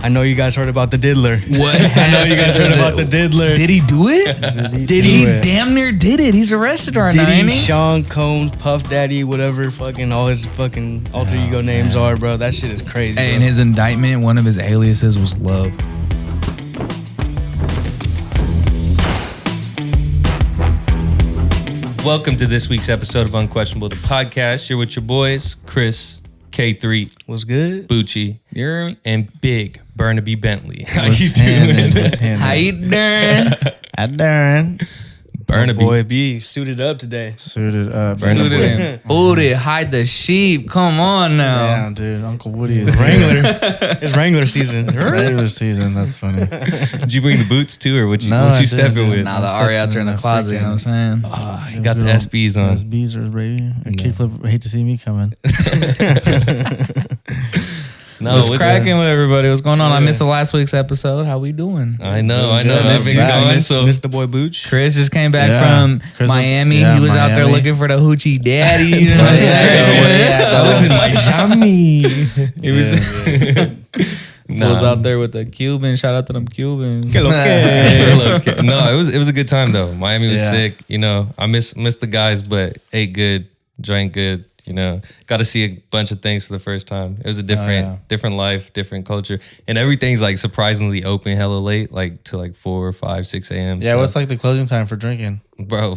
I know you guys heard about the Diddler. What? I know you guys heard about the Diddler. Did he do it? Diddy damn near did it. He's arrested right now, ain't Diddy, he? Sean Combs, Puff Daddy, whatever fucking all his fucking alter ego names are, bro. That shit is crazy. Hey, bro. in his indictment, one of his aliases was Love. Welcome to this week's episode of Unquestionable The Podcast. You're with your boys, Chris, K3, What's good? Bucci, and Big Burnaby Bentley. How What's you doing? How you doing? How doing? Burnaby. Boy B suited up today. Suited up. Suited him. Booty, hide the sheep. Come on now. Damn, dude. Uncle Woody is Wrangler. It's Wrangler season. regular season. That's funny. Did you bring the boots too, or what you, No, what I you stepping didn't, with? dude. Now the I'm Ariats are in the stepping closet, you know what I'm saying? You got the SBs on. SBs are baby. A kickflip. Hate to see me coming. No, What's cracking with everybody? What's going on? I missed the last week's episode. How we doing? I know. I've Miss been you. gone, so Missed the boy Booch. Chris just came back Yeah. from Chris was- Miami. yeah, He was out there Miami. looking for the hoochie daddy. You know what I'm saying? I was in Miami. It was. Was out there with the Cuban. Shout out to them Cubans. Okay. No, it was a good time though. Miami was Yeah. sick. You know, I missed the guys, but ate good, drank good. You know, got to see a bunch of things for the first time. It was a different life, different culture, and everything's like surprisingly open, hella late, like to like 4, 5, 6 a.m. Yeah, So, what's like the closing time for drinking? bro?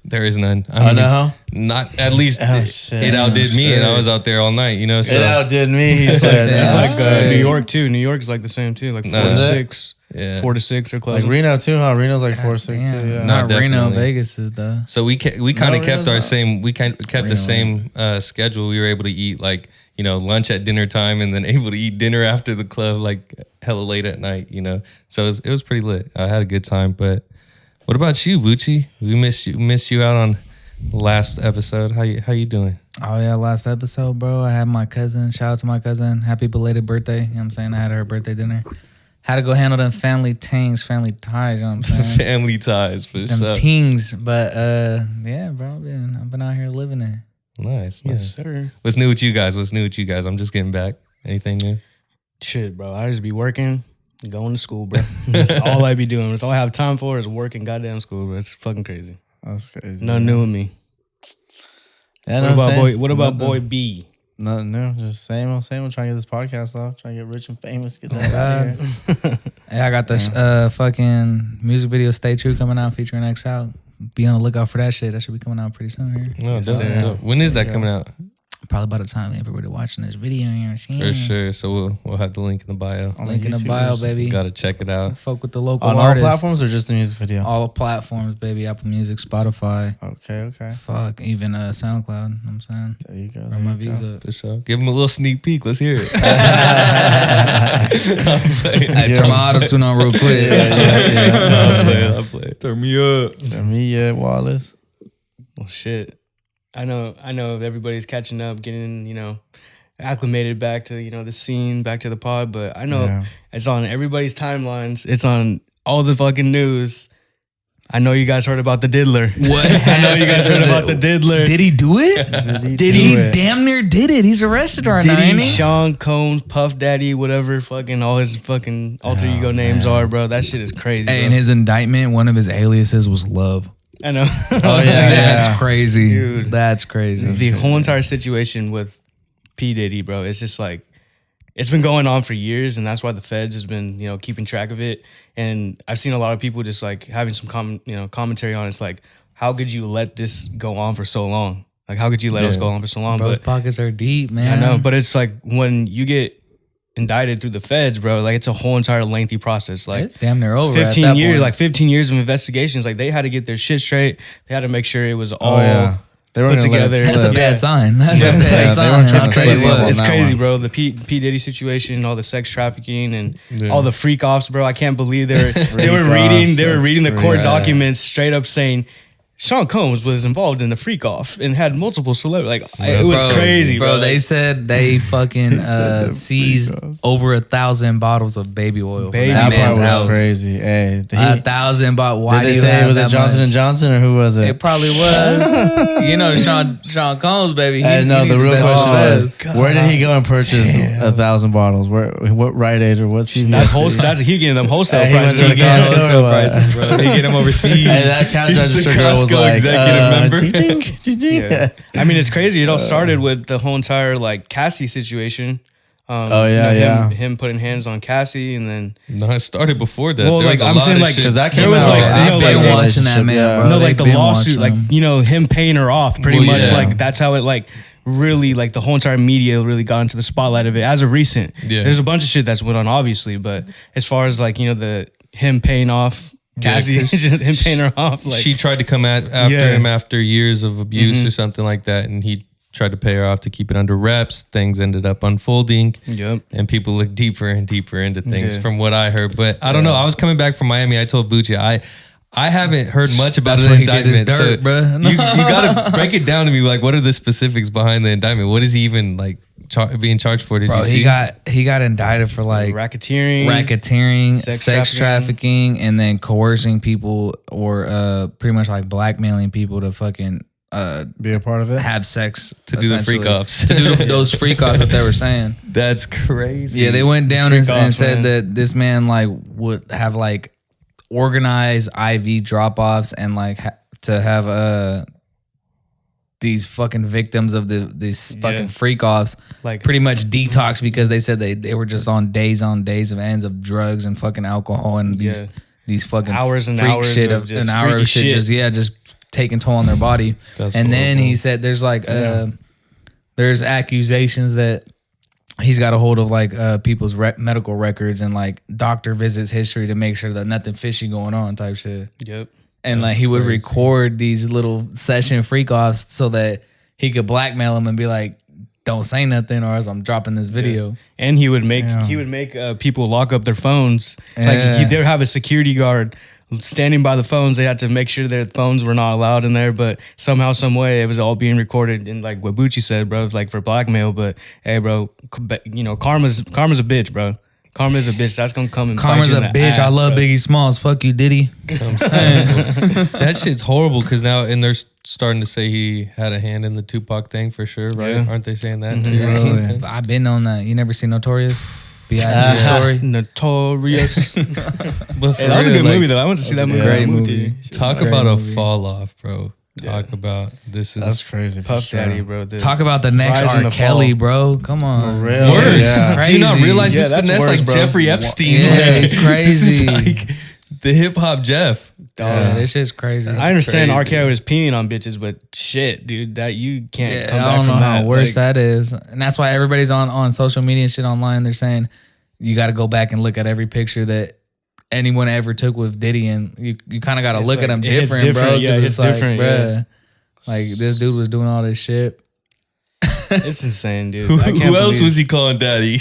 There is none. Oh, no? Not at least. shit. It outdid me, and I was out there all night. You know, so It outdid me. He said. It's Yeah. like New York too. New York is like the same too. Like 4 No, to is it? 6. Yeah. 4 to 6 or Like closing. Reno too, huh? Reno's like 4 6 Damn. too. Yeah. Not No, Reno, definitely. Vegas is the. So we kind of kept Reno's our not. same. We kept Reno, the same schedule. We were able to eat like lunch at dinner time, and then able to eat dinner after the club like hella late at night. You know, so it was pretty lit. I had a good time. But what about you, Bucci? We missed you out on the last episode. How you doing? Oh yeah, last episode, bro. I had my cousin. Shout out to my cousin. Happy belated birthday. You know what I'm saying? I had her birthday dinner. Had to go handle them family ties, you know what I'm saying? Family ties for Them sure. tings. But yeah, bro, I've been out here living it. Nice. Yes, sir. What's new with you guys? I'm just getting back. Anything new? Shit, bro. I just be working, going to school, bro. That's all I be doing. That's all I have time for is working goddamn school, bro. It's fucking crazy. That's crazy. Nothing new with me. Yeah, What about boy B? Nothing new. Just same old. Trying to get this podcast off. Trying to get rich and famous. Get that out of here. Yeah, I got the fucking music video Stay True coming out featuring X Out. Be on the lookout for that shit. That should be coming out pretty soon here. No, Yes, dope, sir. dope. When is that coming out? Probably by the time everybody watching this video, you know what I'm For saying? sure. So we'll have the link in the bio. On Link in the YouTube bio, or baby. Gotta check it out. Fuck with the local On all artists. platforms or just the music video? All platforms, baby. Apple Music, Spotify. Okay. Fuck, even SoundCloud. You know what I'm saying? There you go. Run There my you go. views up. For sure. Give them a little sneak peek. Let's hear it. Hey, turn my auto tune on real quick. I'll play it. Turn me up. Me, Wallace. Well, shit. I know everybody's catching up, getting, acclimated back to, the scene, back to the pod, but I know it's on everybody's timelines. It's on all the fucking news. I know you guys heard about the Diddler. What? I know you guys heard about the Diddler. Did he do it? Diddy Damn near did it. He's arrested right now, ain't Diddy, he? Sean Combs, Puff Daddy, whatever fucking all his fucking alter ego names are, bro. That shit is crazy. Hey, bro. in his indictment, one of his aliases was Love. I know. Oh, yeah. That's crazy. Dude. That's crazy. The whole entire situation with P. Diddy, bro, it's just like, it's been going on for years, and that's why the feds has been, keeping track of it. And I've seen a lot of people just like having some commentary on it. It's like, how could you let this go on for so long? Like, how could you let us go on for so long? Bro's But pockets are deep, man. I know, but it's like when you get indicted through the feds, bro, like it's a whole entire lengthy process. Like It's damn near over. 15 at that years, point. like 15 years of investigations. Like they had to get their shit straight. They had to make sure it was all They were put together. That's a Yeah. bad sign. That's Yeah. a Yeah, bad they sign. weren't trying It's to crazy. slip up on It's that crazy, one. bro. The P Diddy situation, all the sex trafficking, and Yeah. all the freak offs, bro. I can't believe they were Freak reading offs, they were that's reading the court crazy. documents straight up saying Sean Combs was involved in the freak off and had multiple celebrities. Like it was crazy, bro. They said they fucking seized over 1,000 bottles of baby oil. That part was crazy. Hey, 1,000 bottles. Why did do they you say have it was that a Johnson much? and Johnson or who was it? It probably was. You know, Sean Combs, baby. No, the real question was, God. where did he go and purchase 1,000 bottles? What Rite Aid or what CVS? That's wholesale. That's he getting them wholesale He prices. went to the Costco wholesale or what? prices, bro. They get them overseas. And that cash He's register the girl was Costco like, executive member. ding. Yeah. I mean, it's crazy. It all started with the whole entire like Cassie situation. Him putting hands on Cassie, and then No, it started before that. Well, There like, was a I'm lot saying, of like, shit. 'Cause that there came was, out. like, I've you know, been like, watching that, man. yeah. Bro. no, like They've the been lawsuit, like watching them. you know, him paying her off, pretty Well, much. yeah. Like that's how it like really like the whole entire media really got into the spotlight of it as of recent. Yeah. There's a bunch of shit that's went on, obviously, but as far as like you know the him paying off Cassie, 'cause him paying her off, like she tried to come after Yeah. him after years of abuse or something like that, and he tried to pay her off to keep it under wraps. Things ended up unfolding, Yep. and people look deeper and deeper into things Yeah. from what I heard. But I don't know. I was coming back from Miami. I told Bucci, I haven't heard much about That's the where he did his indictment. dirt, so bruh. you gotta break it down to me. Like, what are the specifics behind the indictment? What is he even like being charged for? Did Bro, you see? he got indicted for like racketeering, sex trafficking, and then coercing people or pretty much like blackmailing people to fucking Be a part of it. have sex To do the essentially. freak offs. to do those freak offs that they were saying. That's crazy. Yeah, they went down and, Freak and offs, said man. that this man like would have like organized IV drop offs and like to have these fucking victims of these fucking freak offs Like pretty much detox because they said they were just on days of ends of drugs and fucking alcohol and these fucking Hours and freak hours shit of of just an hour freaky of shit shit. just taking toll on their body. That's And then he horrible. said there's like there's accusations that he's got a hold of like people's medical records and like doctor visits history to make sure that nothing fishy going on type shit. Yep. And like he would record these little session freak offs so that he could blackmail them and be like, don't say nothing or else I'm dropping this video. And he would make people lock up their phones. Yeah. Like they would have a security guard standing by the phones. They had to make sure their phones were not allowed in there, but somehow, some way, it was all being recorded. And like what Bucci said, bro, like for blackmail. But hey, bro, you know, karma's a bitch, bro. Karma is a bitch. That's gonna come and Karma's bite you a in the bitch. ass, I love bro. Biggie Smalls. Fuck you, Diddy. I'm saying that shit's horrible because now and they're starting to say he had a hand in the Tupac thing for sure, right? Yeah. Aren't they saying that too? Really? I've been on that. You never seen Notorious? B.I.G. story. Notorious. But for Hey, that was a real, good like, movie though. I went to see that movie. great Movie movie. theater. Talk Great about movie. a fall off, bro. Talk about this is That's crazy. For Puff sure. Daddy, bro. The- Talk about the next Rise and R. the Kelly, fall. bro. Come on. For real. worse. Yeah. Do you not Crazy. realize Yeah, this is that's the next worse, like bro. Jeffrey Epstein? Yeah, Like, it's crazy. This is like the hip hop Jeff. Yeah, this shit's crazy. I understand R. crazy. Kelly was peeing on bitches, but shit, dude, that you can't come I back don't know from how that. worse Like, that is, and that's why everybody's on social media and shit online. They're saying you got to go back and look at every picture that anyone ever took with Diddy, and you kind of got to It's look at like- them it hits different, bro. different. Yeah, 'cause it's like, different, bruh, yeah. like this dude was doing all this shit, It's insane, dude. Who, I can't who else believe- was he calling daddy?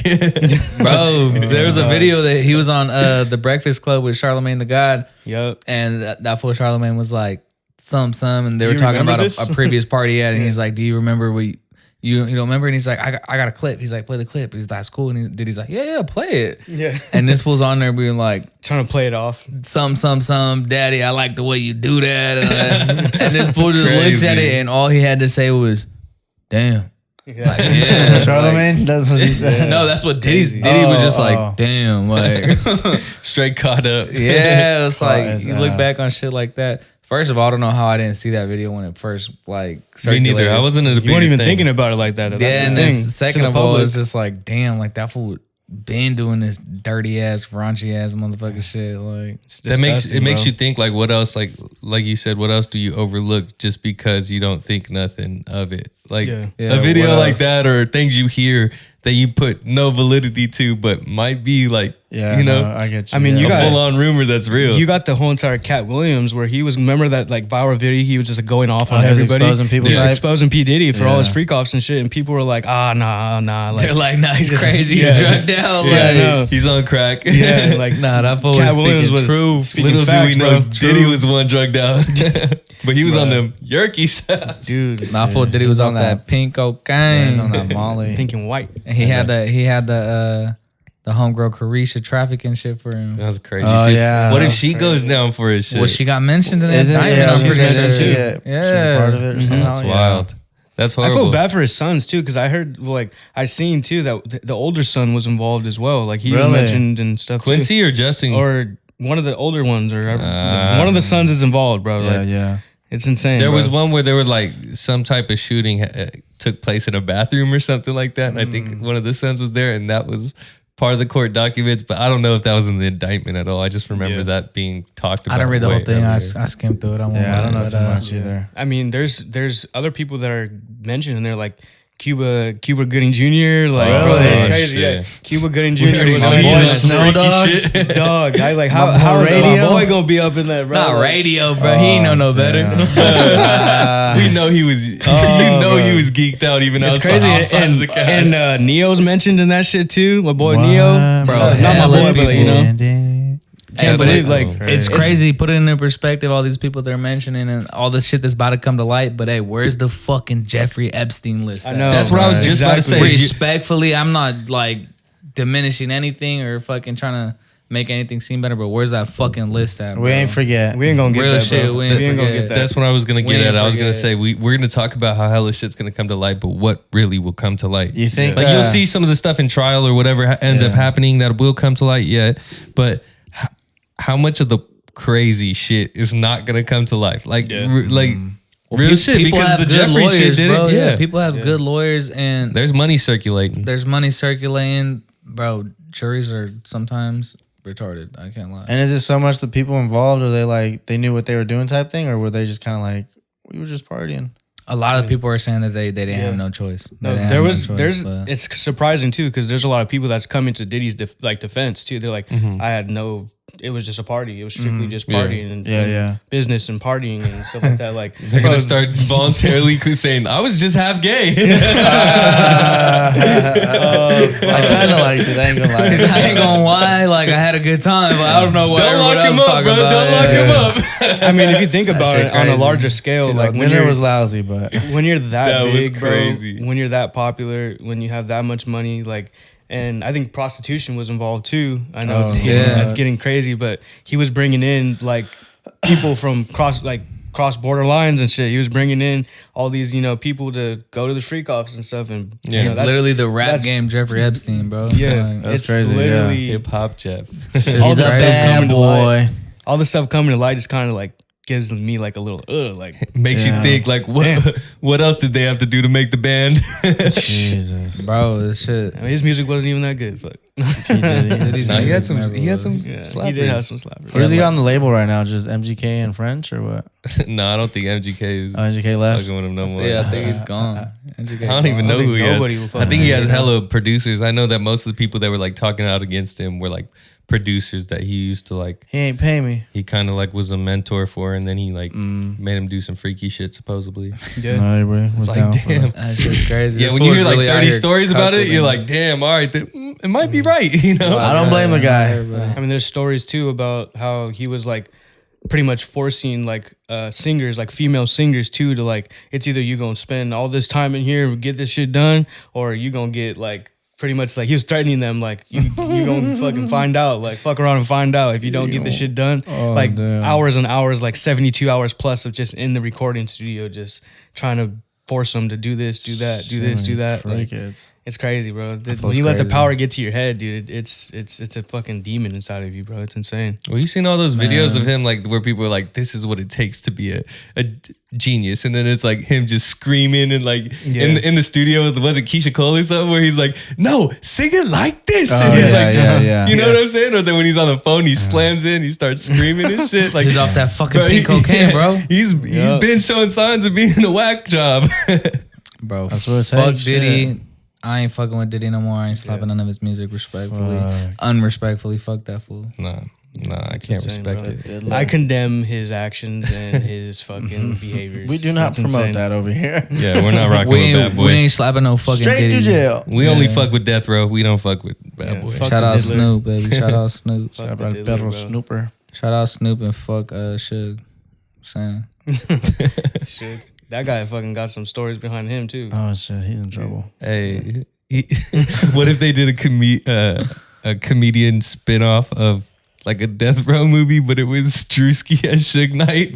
bro. There was a video that he was on the Breakfast Club with Charlamagne the God, Yup. and that fool Charlamagne was like some, and they Do were you talking remember about this? a previous party he had, and he's like, "Do you remember what?" You don't remember? And he's like, I got a clip. He's like, play the clip. He's that's cool. And Diddy's like, yeah, play it. Yeah. And this fool's on there being like, Trying to play it off. some, daddy, I like the way you do that. And this fool just looks at it, and all he had to say was, damn. Yeah. Like, yeah. Charlamagne? That's what he said. No, that's what Crazy. Diddy was just Oh. like, damn. Like, Straight caught up. yeah, it's like, his you look ass. back on shit like that. First of all, I don't know how I didn't see that video when it first like Me circulated. neither. I wasn't in a You weren't big even thing. thinking about it like that. That's Yeah, the and thing. then To second the of all, public. it's just like, damn, like that fool been doing this dirty ass, raunchy ass motherfucking shit. Like, It's That makes disgusting, it makes bro. you think like what else like you said, what else do you overlook just because you don't think nothing of it? Like Yeah. Yeah, a video what like else? that or things you hear that you put no validity to, but might be like, Yeah, you know, no, I get you. I mean, yeah. you a got- full on rumor that's real. You got the whole entire Cat Williams where he was, remember that like viral video, he was just like, going off Oh, on he was everybody. exposing people He was type? exposing P. Diddy for all his Yeah. freak offs and shit. And people were like, nah. Like, They're like, nah, he's crazy. Yeah. He's drugged out. Yeah, like, I know. He's on crack. yeah, like, nah, that fool Cat was Williams speaking was truth. speaking Little facts, do we know, bro. Diddy was the one drugged out. But he was on Bruh. them yerky stuff. dude, Nah, fool Diddy was on that pink Yeah, cocaine. he's on that Molly. pink and white. And he had the homegirl Carisha trafficking shit for him. That was crazy. Oh, shit. yeah, What that if was she goes down for his shit? Well, she got mentioned in that Isn't it? indictment. Yeah, I'm she's pretty mentioned sure. she's a part of it or somehow. That's yeah. wild. That's I horrible. feel bad for his sons too, because I heard, like, I seen too that the older son was involved as well. Like, he was Really? mentioned and stuff Quincy or Justin? too. Or one of the older ones, or one of the sons is involved, bro. Yeah, Like, yeah. it's insane. There bro. was one where there were like some type of shooting took place in a bathroom or something like that. And I think one of the sons was there, and that was part of the court documents. But I don't know if that was in the indictment at all. I just remember that being talked about. I didn't read the whole way thing. I earlier. skimmed through it. I Yeah, I don't know too much either. I mean, there's other people that are mentioned, and they're like Cuba Gooding Jr. Like, Oh, bro, it's shit. crazy. Yeah, Cuba Gooding Jr. already was know on he's boy, on Snow freaky Dogs. shit. dog. I like My how is radio? my boy gonna be up in that, bro? Not Like, radio, bro. he ain't know no better. We know he was. you Oh, know bro. he was geeked out even It's outside, crazy, outside of the cast. and Neo's mentioned in that shit too. My boy What? Neo, Bro, Not my hella boy, but you know, can't That's believe like- like It's crazy. Put it into perspective. All these people they're mentioning and all the shit that's about to come to light. But hey, where's the fucking Jeffrey Epstein list? I at? know. That's what I was Right. just about to say. Exactly. Respectfully, I'm not like diminishing anything or fucking trying to make anything seem better. But where's that fucking list at? We bro? ain't forget. we ain't gonna get Real that, shit, bro. we ain't gonna forget. get that. That's what I was gonna We get ain't at. I was gonna forget. say we're gonna talk about how hella shit's gonna come to light, but what really will come to light? You think Like you'll see some of the stuff in trial or whatever ends up Yeah. happening that will come to light yet, but how much of the crazy shit is not gonna come to life? Like, like real shit, because have the good Jeffrey shit did bro. it. Yeah, People have good lawyers and there's money circulating. there's money circulating, bro. Juries are sometimes retarded. I can't lie. And is it so much the people involved, or they like they knew what they were doing type thing, or were they just kind of like we were just partying? A lot of people are saying that they didn't have no choice. They No, didn't there have was no choice, there's but- it's surprising too, because there's a lot of people that's coming to Diddy's defense too. They're like, I had no, it was just a party. It was strictly just Yeah. partying and, Yeah, and yeah. business and partying and stuff like that. Like, They're gonna start voluntarily saying, "I was just half gay." I kind of liked it. I ain't gonna lie. I ain't gonna lie, like I had a good time, but I don't know what Don't everyone lock else him up, talking bro. about. Don't lock him up. I mean, if you think about shit it on a crazy. larger scale, like when dinner you're was lousy, but when you're that, That was big, crazy. bro, when you're that popular, when you have that much money, like, and I think prostitution was involved too. I know Oh, yeah. it's getting crazy, but he was bringing in like people from cross border lines and shit. He was bringing in all these, people to go to the freak offs and stuff. And Yeah. It's that's- literally the rap that's- game Jeffrey Epstein, bro. Yeah, Like, That's it's crazy, Literally, Hip hop Jeff. all he's the a stuff bad coming to light. boy. All the stuff coming to light just kind of like gives me like a little like Makes Yeah. you think like, what else did they have to do to make the band? Jesus. bro, this shit. I mean, his music wasn't even that good. Fuck. Diddy's Nah, he had some. music He had some. never Yeah, slappers. he did have some slappers. Where's he on the label right now? Just MGK and French or what? No, I don't think MGK is Oh, MGK left. fucking with him no more. Yeah, I think he's gone. I don't even know think who he nobody will is. fucking I think he has know. hella producers. I know that most of the people that were like talking out against him were like producers that he used to like. He ain't pay me. He kind of like was a mentor for, and then he like made him do some freaky shit supposedly. Yeah. No, bro. It's like damn. That's just crazy. Yeah, This when you fool's hear like really out 30 here stories about it, cuckolding. you're like, damn, all right, it might be right, you know? I don't blame the guy. I mean, there's stories too about how he was like pretty much forcing like singers, like female singers too, to like, it's either you gonna spend all this time in here and get this shit done, or you gonna get like pretty much like he was threatening them like you gonna fucking find out, like fuck around and find out if you don't get this shit done. Like damn. hours and hours, like 72 hours plus of just in the recording studio, just trying to force them to do this, do that, do this, do that. Like, Kids. it's crazy, bro. When feels you let the crazy. power get to your head, dude, it's a fucking demon inside of you, bro. It's insane. Well, you seen all those videos of him like where people are like, this is what it takes to be a genius, and then it's like him just screaming and like in the studio with, was it Keisha Cole or something, where he's like, no, sing it like this. Oh, and he's yeah, like, yeah. you know what I'm saying? Or then when he's on the phone, he slams in, he starts screaming and shit. Like He's off that fucking bro, pink cocaine, bro. He's been showing signs of being a whack job. Bro, That's what it fuck takes, Diddy. shit. I ain't fucking with Diddy no more. I ain't slapping none of his music respectfully. Unrespectfully, fuck that fool. Nah, I can't insane, respect bro. it. Diddler. I condemn his actions and his fucking behaviors. We do not That's promote insane. that over here. Yeah, we're not rocking We with Bad ain't, Boy. we ain't slapping no fucking Straight Diddy. to jail. We only fuck with Death Row. We don't fuck with Bad Yeah, Boy. fuck Shout the out Diddler. Snoop, baby. Shout out Snoop. Fuck Shout the out Diddler, Federal bro. Snooper. Shout out Snoop and fuck Suge. Saying. Shit. That guy fucking got some stories behind him too. Oh shit, he's in trouble. Hey, what if they did a comedian spinoff of like a Death Row movie, but it was Druski as Suge Knight?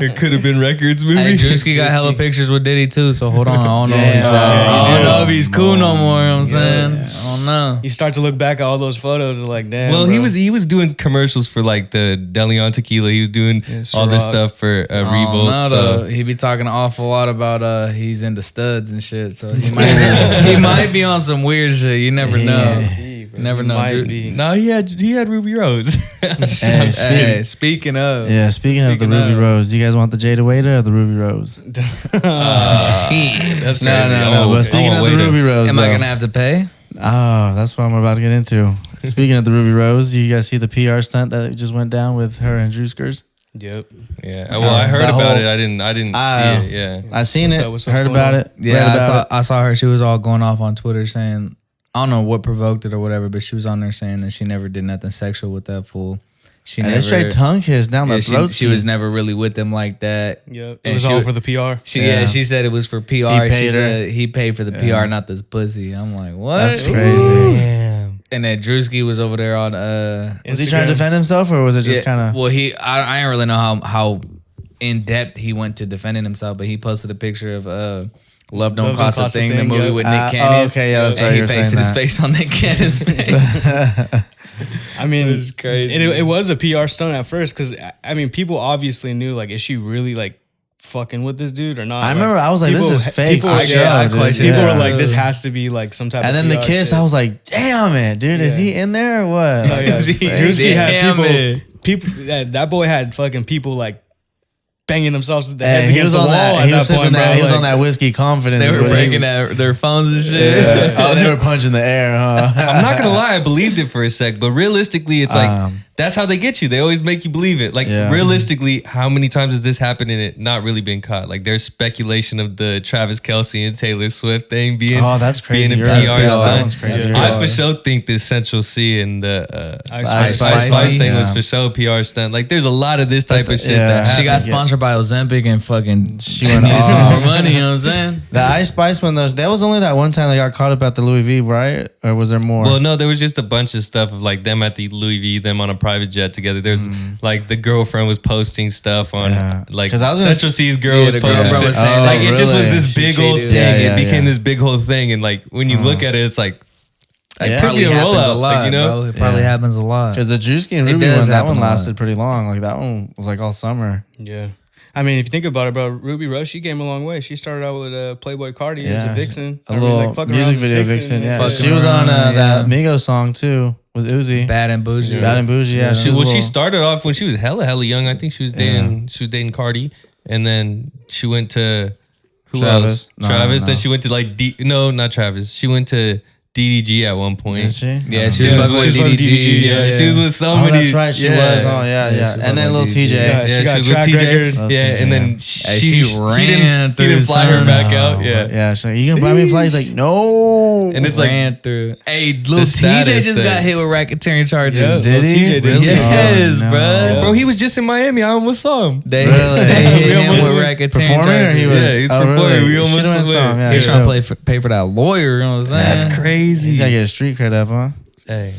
It could have been Records movie. Hey, Druski got hella pictures with Diddy too, so hold on. I don't know. Damn. I don't know if he's cool no Yeah. more. You know what I'm saying? I don't know. You start to look back at all those photos and like, damn. Well, bro. he was doing commercials for like the Deleon Tequila. He was doing all this Ciroc. stuff for Revolt. No, So though. He be talking an awful lot about he's into studs and shit. So he might be on some weird shit. You never know. You never know, Might dude. be. no, he had Ruby Rose. Hey, speaking of, Yeah, speaking of the Speaking Ruby of- Rose, you guys want the Jada Waiter or the Ruby Rose? That's crazy. No. But speaking of the Ruby Rose, am I though- gonna have to pay? Oh, that's what I'm about to get into. Speaking of the Ruby Rose, you guys see the PR stunt that just went down with her and Druskers? Yep. Yeah. Well, I heard That about whole- it. I didn't see it. Yeah. I seen What's it, up? What's up? heard What's about going it. Yeah, read I about saw, I saw her. She was all going off on Twitter saying, I don't know what provoked it or whatever, but she was on there saying that she never did nothing sexual with that fool. She And never they straight tongue kissed down yeah, the she, throat. she was never really with them like that. Yep. It And was she all was- for the PR. Yeah, she said it was for PR. She paid her. said he paid for the PR, not this pussy. I'm like, what? That's crazy. Damn. And then Druski was over there on Was he trying to defend himself or was it just kind of? Well, I don't really know how in depth he went to defending himself, but he posted a picture of Love Don't Cost a Thing, the movie yeah. with Nick Cannon. okay, yeah, that's and right. he You were saying pasted his that. face on Nick Cannon's face. I mean, It's crazy. It was a PR stunt at first because I mean, people obviously knew like, is she really like fucking with this dude or not? I remember I was like, this is fake People, for sure, I dude. questioned people Yeah. were like, this has to be like some type. And of then the PR kiss, shit. I was like, damn it, dude, is Yeah. he in there or what? Oh, yeah. Is he- Druski had Damn people. That boy had fucking people like banging themselves with their heads Hey, he against was the on wall that. at He that was sipping point, that. bro. He was Like, on that whiskey confidence. They were where he breaking was- their phones and shit. Yeah. Oh, they were punching the air, huh? I'm not gonna lie, I believed it for a sec, but realistically, it's like Um, that's how they get you. They always make you believe it. Like Yeah. realistically, how many times has this happened and it not really been caught? Like there's speculation of the Travis Kelce and Taylor Swift thing being Oh, that's crazy. being a You're right. PR That stunt. one's crazy. I for sure think the Central C and the Ice Spice Spice, thing was yeah. for sure PR stunt. Like there's a lot of this type of shit yeah. that She got happens. sponsored by Ozempic and fucking She she went needed some off. more money. You know what I'm saying? The Ice Spice one, that was only that one time they got caught up at the Louis V, right? Or was there more? Well, no, there was just a bunch of stuff of like them at the Louis V, them on a private jet together. There's like the girlfriend was posting stuff on Yeah. like 'Cause I was gonna Central C's girl Yeah, was the posting girlfriend shit. was saying like that. it just was Really? this She big old cheated. thing. Yeah, yeah, it became yeah. this big whole thing, and like when you look at it, it's like Yeah. could be a happens rollout, a lot, like, you know? bro. It probably Yeah. happens a lot. because the Druski and It Ruby does one, that happen one a lot. lasted pretty long. Like that one was like all summer. Yeah. I mean, if you think about it, bro, Ruby Rose, she came a long way. She started out with Playboy Cardi as Yeah. a vixen. A I mean, little like, fucking music around with video vixen. Yeah, Fucking she was on around, that yeah. Migos song too with Uzi. Bad and bougie. Bad and bougie. Yeah, she was. well, a she little- started off when she was hella young. I think she was dating Cardi, and then she went to who Travis. else? No, Travis. no. Then she went to like not Travis. She went to DDG at one point. Did she? Yeah, She she was was fucking with with DDG. Yeah, she was with Oh, somebody. that's right. She was. Oh, yeah. she was And then fucking little with TJ. Yeah, she got was track with TJ. record. Little Yeah, TJ, and then yeah. She he ran didn't through fly her some- back out. Yeah. Yeah, she's like, you gonna buy me a flight? He's like, no. And it's like, ran through. Hey, little TJ status just thing. got hit with racketeering charges. Yeah. Did Little he? TJ did. Really? Yes, Oh, no. bro. bro, he was just in Miami. I almost saw him. They, Really? they hit We him with almost went racketeering Performing or charges. he was? Yeah, he's performing. We almost Should've went went. some, yeah, He's yeah. trying to pay for that lawyer. You know what I'm saying? That's crazy. He's gotta get a street cred up, huh? Hey,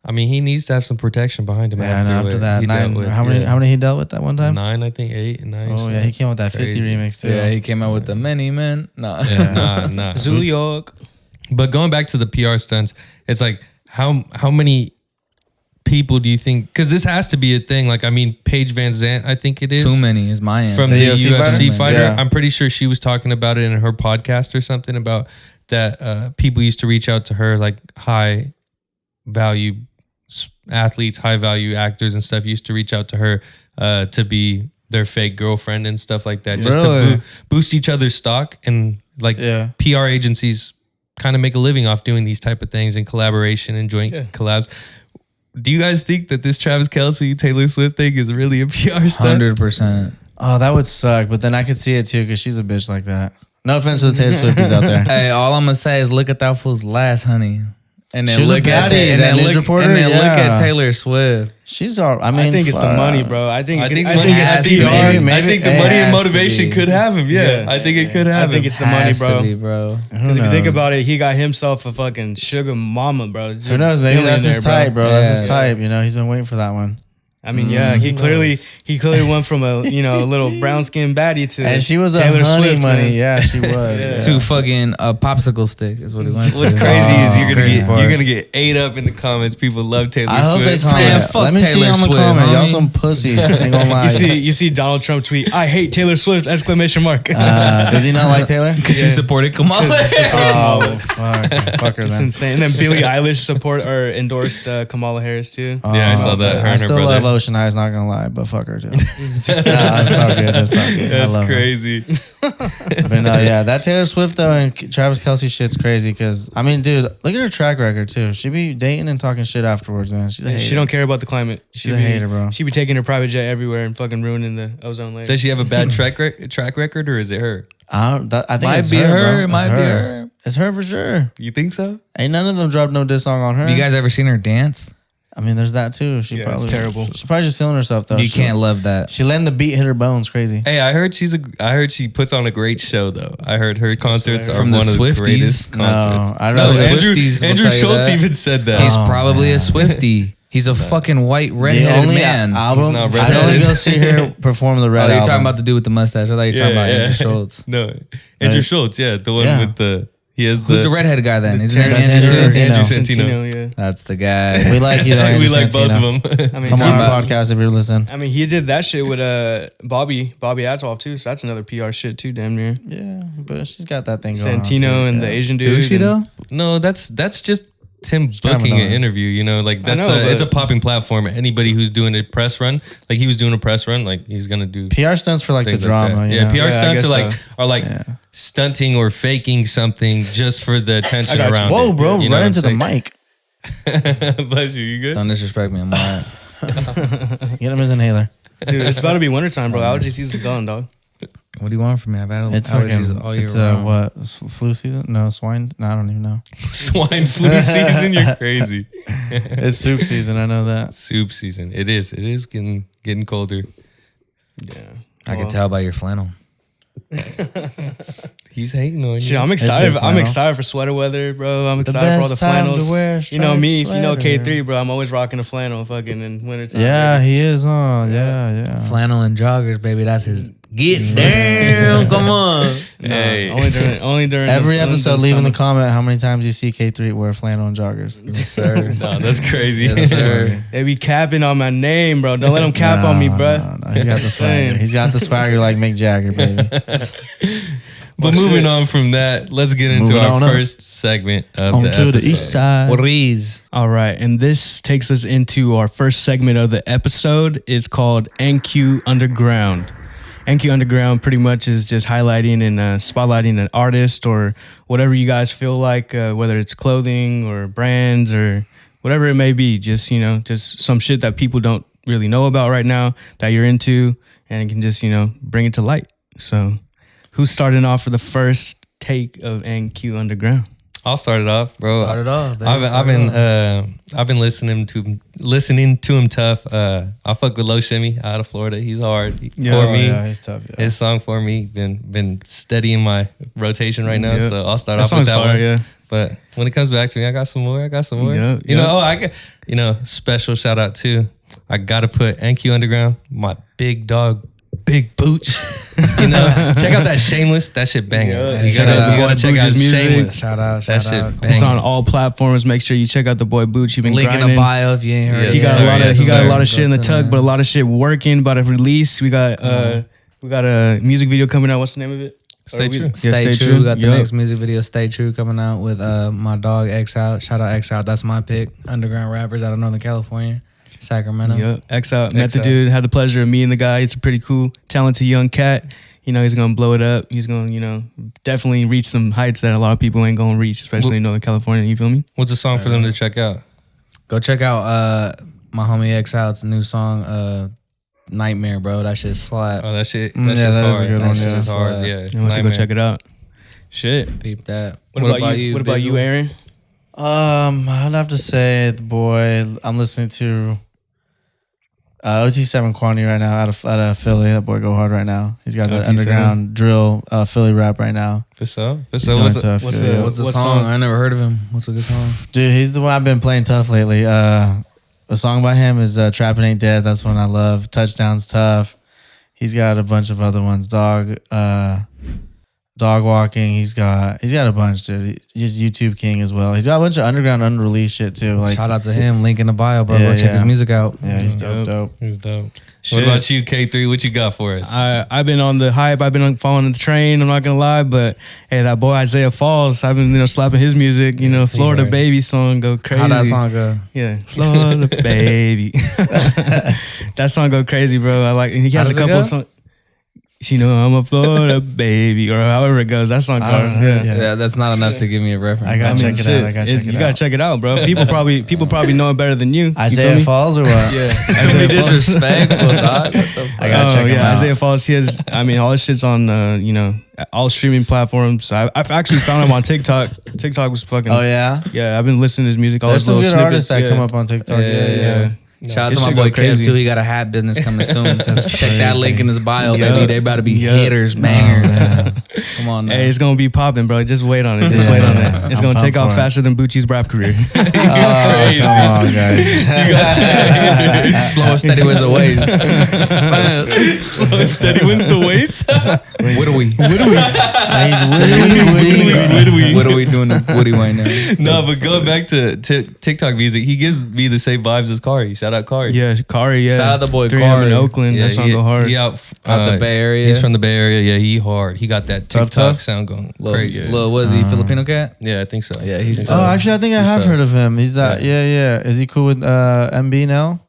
I mean, he needs to have some protection behind him Yeah, after, after what that he dealt 9. with. How many? Yeah. How many he dealt with that one time? 9, I think 8, 9. Oh yeah, he came with that 50 Crazy. remix too. Yeah, he came out with the many men. No. Nah. Zoo York. But going back to the PR stunts, it's like how many people do you think? Because this has to be a thing. Like, I mean, Paige Van Zandt, I think it is. Too many is my answer. From The the UFC UFC fighter? fighter. Yeah. I'm pretty sure she was talking about it in her podcast or something about that people used to reach out to her, like high value athletes, high value actors and stuff used to reach out to her to be their fake girlfriend and stuff like that, just Really? to boost each other's stock. And Like PR agencies kind of make a living off doing these type of things in collaboration and joint collabs. Do you guys think that this Travis Kelce, Taylor Swift thing is really a PR stunt? 100%. Oh, that would suck. But then I could see it too because she's a bitch like that. No offense to the Taylor Swifties out there. Hey, all I'm gonna say is look at that fool's last, honey. And then She was a look at baddie, and that then news look, reporter? and then look Yeah. at Taylor Swift. She's all. I mean, I think it's the money, bro. I think money has is to be. PR. I Maybe think the it money and has to motivation be. could have him. Yeah, Yeah. I think it could have I think him. it's the money, Has to bro. be, bro. Because if you think about it, he got himself a fucking sugar mama, bro. Who knows? Maybe that's his Billionaire, type, bro. That's his Yeah. type. You know, he's been waiting for that one. I mean, yeah, he clearly went from a little brown skinned baddie to And she was Taylor a honey Swift, money. man. Yeah, she was. Yeah. To fucking a popsicle stick is what he went to. What's crazy is you're crazy gonna part. you're gonna get ate up in the comments. People love Taylor I hope they Swift. comment. Man, fuck Let me see Taylor on the Swift, comment. Y'all homie. some pussies. Ain't gonna lie. You see Donald Trump tweet, "I hate Taylor Swift!" exclamation mark. Does he not like Taylor? Because she supported Kamala. Oh, fuck her It's then. insane. And then Billie Eilish endorsed Kamala Harris too. Yeah, I saw that. Her I and her still brother. love Ocean Eyes, not gonna lie, but fuck her too. That's all good. That's all good. I That's love her. crazy. But no, yeah, that Taylor Swift though and Travis Kelce shit's crazy because I mean, dude, look at her track record too. She be dating and talking shit afterwards, man. She's a hater. She don't care about the climate. She's a hater, bro. She be taking her private jet everywhere and fucking ruining the ozone layer. Does she have a bad track record, or is it her? I think Might it's be her. her. Bro. It It's might be her. It's her for sure. You think so? Ain't none of them dropped no diss song on her. Have you guys ever seen her dance? I mean, there's that too. She Yeah, probably it's terrible. She's probably just feeling herself though. You can't love that. She letting the beat hit her bones. Crazy. Hey, I heard she puts on a great show though. I heard her concerts are From the one of the Swifties? greatest concerts. No, I'd No, rather- Swifties will Andrew tell you Schultz that. even said that. He's probably a Swiftie. He's a fucking white The redheaded only man. album He's not I'd only redheaded. go see her perform the Oh, Red you're album. talking about the dude with the mustache. I thought you were talking about Andrew Schultz. No, Andrew Right. Schultz. Yeah, the one Yeah. with the he has Who's the the redhead guy then? Isn't there That's Andrew Andrew Schultz? Santino. Andrew Santino. Yeah. That's the guy. We like you, though, we Andrew like both Santino. of them. I mean, Come on the about- podcast if you're listening. I mean, he did that shit with Bobby Atwell too. So that's another PR shit too, damn near. Yeah, but she's got that thing going on. Santino too. and the Yeah. Asian dude. Is she and- though? No, that's just him kind of booking an annoying. interview. You know, like that's know, it's a but- popping platform. Anybody who's doing a press run, like he was doing a press run, like he's gonna do PR stunts for like the things drama. Like that. you Yeah, know? PR Yeah, I stunts guess are like Yeah. stunting or faking something just for the attention got you. around. Whoa, it. bro, You know right what into the I'm mic. saying? Bless you. You good? Don't disrespect me. I'm all right. Get him as inhaler. Dude, it's about to be wintertime, bro. Allergy season's gone, dog. What do you want from me? I've had It's allergies fucking. all year It's round. what flu season? No, swine. No, I don't even know. Swine flu season. You're crazy. It's soup season. I know that. Soup season. It is. It is getting colder. Yeah. I can tell by your flannel. He's hating on you. Shit, I'm It's excited. his I'm flannel. excited for sweater weather, bro. I'm The excited for all the best time flannels. to wear. You know me, if you know striped K3, bro, I'm always rocking a flannel fucking in wintertime. Yeah, he is. Yeah. Flannel and joggers, baby. That's his. Get down. Come on. No, Hey. only during Every the, episode, leave in the summer. comment how many times you see K3 wear flannel and joggers. Yes, sir. No, that's crazy. Yes, sir. They be capping on my name, bro. Don't let them cap on me, bro. No, he's got the swagger. He's got the swagger like Mick Jagger, baby. But moving on from that, let's get into Moving our on up. first segment of On the to episode. the east side. Please. All right, and this takes us into our first segment of the episode. It's called NQ Underground. NQ Underground pretty much is just highlighting and spotlighting an artist or whatever you guys feel like, whether it's clothing or brands or whatever it may be. Just, just some shit that people don't really know about right now that you're into and can just, bring it to light. So who's starting off for the first take of NQ Underground? I'll start it off, bro. Start it off, baby. I've been listening to him tough. I fuck with Low Shimmy out of Florida. He's hard for me. Yeah, he's tough. Yeah. His song for me been steady in my rotation right now. Yep. So I'll start That off with song's that fire, one. yeah. But when it comes back to me, I got some more. Yep, You know, yep. I got special shout out too. I gotta put NQ Underground, my big dog, Big Booch. Check out that Shameless. That shit banger. Yeah. You Shout out gotta, the you boy gotta check out Booch's music. Shameless. Shout out. That Shout shit out. bang. It's on all platforms. Make sure you check out the boy Booch. He been Link in grinding. the bio if you ain't heard. Yes, He got sir. a lot of Yes, he got a sir. lot of shit in the Go to tuck, him. but a lot of shit working. About to release. We got a music video coming out. What's the name of it? Stay true. Yeah, Stay true. We got the Yup. next music video, Stay True, coming out with my dog X Out. Shout out X Out. That's my pick. Underground rappers out of Northern California. Sacramento. Yep. X out. Met the out. dude. Had the pleasure of meeting the guy. He's a pretty cool, talented young cat. He's gonna blow it up. He's gonna, definitely reach some heights that a lot of people ain't gonna reach, especially in Northern California. You feel me? What's a song for them to check out? Go check out my homie X Out's new song, Nightmare, bro. That shit slap. Oh, that shit. Yeah, That that shit's is a hard. good That one, shit yeah. is hard. Yeah. I'm gonna have to go Nightmare. check it out. Shit. Peep that. What about you? What about you, Aaron? I'd have to say the boy I'm listening to OT7 Quantity right now out of Philly. That boy go hard right now. He's got that OT7. underground drill Philly rap right now. For sure. For He's sure. going What's tough. what's yeah. the- What's the What song? song? I never heard of him. What's a good song? Dude, he's the one I've been playing tough lately. A song by him is Trappin' Ain't Dead. That's one I love. Touchdown's tough. He's got a bunch of other ones. Dog Walking. He's got a bunch, dude. He's YouTube king as well. He's got a bunch of underground unreleased shit too. Like Shout out to him. Link in the bio, bro. Yeah, Go check his yeah. music out. yeah, he's dope. He's dope. Shit. What about you, K3? What you got for us? I've been on the hype. I've been following the train. I'm not gonna lie, but hey, that boy Isaiah Falls. I've been slapping his music. Florida right. Baby song go crazy. How that song go? Yeah, Florida Baby. That song go crazy, bro. I like. He has a does it couple go? of songs. She know I'm a Florida baby, or however it goes. That song I don't goes. know. Yeah. Yeah. Yeah, that's not enough to give me a reference. I gotta I mean, check it shit, out. I gotta check it you out. gotta check it out, bro. People probably know it better than you. You Isaiah feel me? Falls or what? Yeah, Don't be disrespectful, dog. What the fuck? I gotta check him out. Isaiah Falls. He has. All his shit's on. All streaming platforms. I've actually found him on TikTok. TikTok was fucking. Oh yeah. Yeah, I've been listening to his music. All There's his some little good artists snippets, that yeah. come up on TikTok. Yeah. Shout out His to my shit boy go crazy. Kev too. He got a hat business coming soon. Check that crazy. link in his bio, Yeah. baby. They about to be Yeah. hitters, bangers. Come on, now. Hey, it's gonna be popping, bro. Just wait on it. Just wait on it. It's I'm gonna take pumped off for it. faster than Bucci's rap career. Oh, come on, guys. Slow and steady wins the way. Slow and steady wins the waist. What are we? He's witty. What are we doing to Woody right now? No, but going back to TikTok music, he gives me the same vibes as Kari. Shout out Kari. Yeah, Kari. Yeah, Shout out the boy 3M Kari. in Oakland. Yeah, That song go hard. He out the Bay Area. He's from the Bay Area. Yeah, he hard. He got that Tough, TikTok tough? sound going Little, crazy. was he Filipino cat? Yeah, I think so. Yeah, he's I think Oh, so. actually, I think I He's have tough. heard of him. He's that. Yeah. Is he cool with MB now?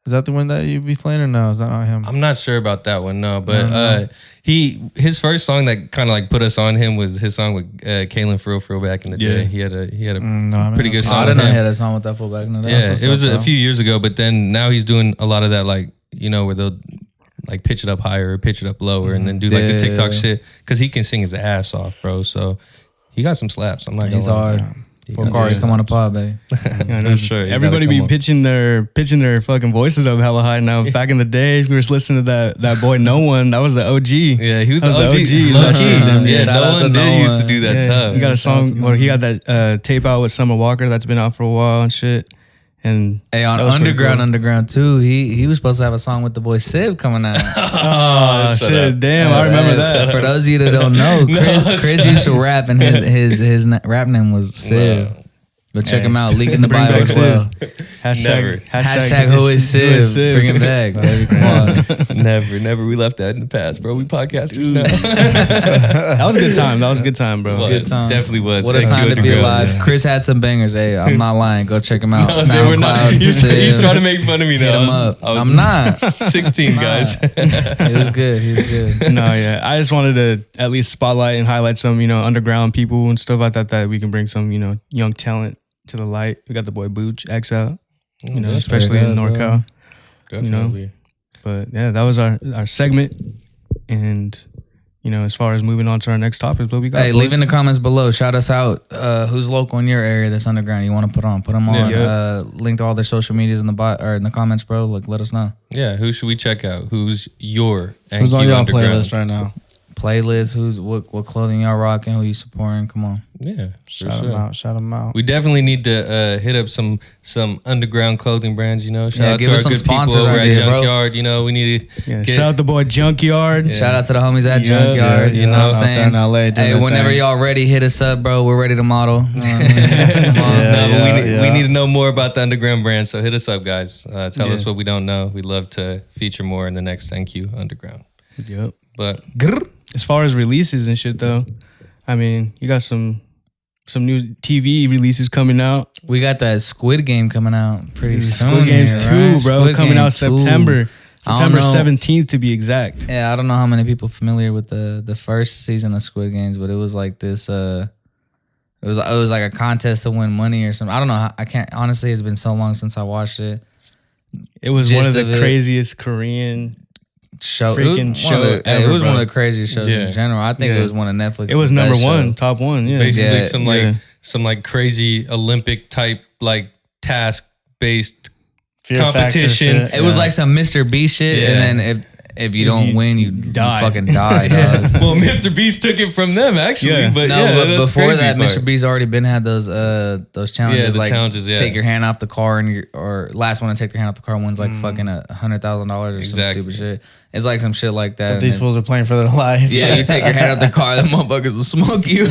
Is that the one that you be playing or no? Is that not him? I'm not sure about that one, no. But No. his first song that kind of like put us on him was his song with Kaylin for real back in the Yeah. day. He had a No, I mean, pretty good Oh, song. I didn't know with he him. had a song with that full back in the day. Yeah, That's it what's was up, a few years ago, but then now he's doing a lot of that, like, where they'll like pitch it up higher or pitch it up lower and then do like the Yeah. TikTok shit because he can sing his ass off, bro. So he got some slaps. I'm not bro. gonna He's lie. hard. He For got Kari, some come on the pod, baby. Yeah, I know. For sure. You Everybody gotta be come up. pitching their fucking voices up hella high now. Back in the day, we were listening to that boy No One. That was the OG. Yeah, he was That the was OG. the OG. Low key. Damn, Yeah, shout no out to one No did used to One. do that Yeah, tough. he got a Shout out to song, No or he got that tape out with Summer Walker that's been out for a while and shit. And Hey, on that was pretty Underground too, he was supposed to have a song with the boy Civ coming out. oh shut shit, up. damn, I remember that. For those of you that don't know, No, Chris used to rap, and his rap name was Civ. Wow. Go check Hey. him out. Link in the Bring bio back as well. Never. Hashtag who is Civ? Bring him back. Baby. Come on. Never. We left that in the past, bro. We podcasters now. That was a good time. That was a good time, bro. Was. Good time. Definitely was. What a Thank you, time to be Underground. alive. Chris had some bangers. Hey, I'm not lying. Go check him out. No, they were not. SoundCloud, He's Civ. trying to make fun of me Hit now. him up. I was I'm not. 16, guys. He was good. He was good. No, yeah. I just wanted to at least spotlight and highlight some, underground people and stuff like that we can bring some, young talent to the light. We got the boy Booch, X out, That's especially very in good, bro. NorCal. Definitely. But yeah, that was our segment. And, as far as moving on to our next topic, what we got. Hey, boys? leave in the comments below. Shout us out. Who's local in your area that's underground? You want to put on? Put them on. Yeah. Link to all their social medias in the or in the comments, bro. Like, let us know. Yeah, who should we check out? Who's your Who's on NQ your Underground? playlist right now? Playlist. Who's what clothing y'all rocking? Who you supporting? Come on. Yeah, for Shout sure. them out. Shout them out. We definitely need to hit up some underground clothing brands. Shout Yeah, out give to our us some good sponsors people over out at here, bro. Junkyard. We need to Yeah, get, shout out the boy Junkyard. Yeah. Shout out to the homies at Yeah, Junkyard. yeah, You know what I'm out there saying? in LA doing Hey, their whenever thing. y'all ready, hit us up, bro. We're ready to model. You know what I mean? Come on. No, but we yeah. need to know more about the underground brand. So hit us up, guys. Tell Yeah. us what we don't know. We'd love to feature more in the next NQ Underground. Yep. But As far as releases and shit, though, you got some some new TV releases coming out. We got that Squid Game coming out pretty soon. Squid Games here, 2, right? bro, Squid coming Game out 2. September I don't know. 17th to be exact. Yeah, I don't know how many people familiar with the first season of Squid Games, but it was like this. It was like a contest to win money or something. I don't know. I can't honestly. It's been so long since I watched it. It was one of Gist the of it. craziest Korean Freaking show it ever, was bro. one of the craziest shows Yeah. in general. I think Yeah. it was one of Netflix's. It was number best one, shows. top one. Yeah, Basically, Yeah. some crazy Olympic type like task based Fear factor competition. shit. It was like some Mr. B shit, Yeah. and then if you don't win, you die. fucking die, dog. Well, Mr. Beast took it from them actually, Yeah. but No, yeah, but that's before crazy that, part. Mr. B's already been had those challenges. the like challenges, yeah. take your hand off the car or last one to take their hand off the car wins like fucking $100,000 or some Exactly. stupid shit. It's like some shit like that. But and these then- fools are playing for their life. yeah, you take your hand out the car, the motherfuckers will smoke you.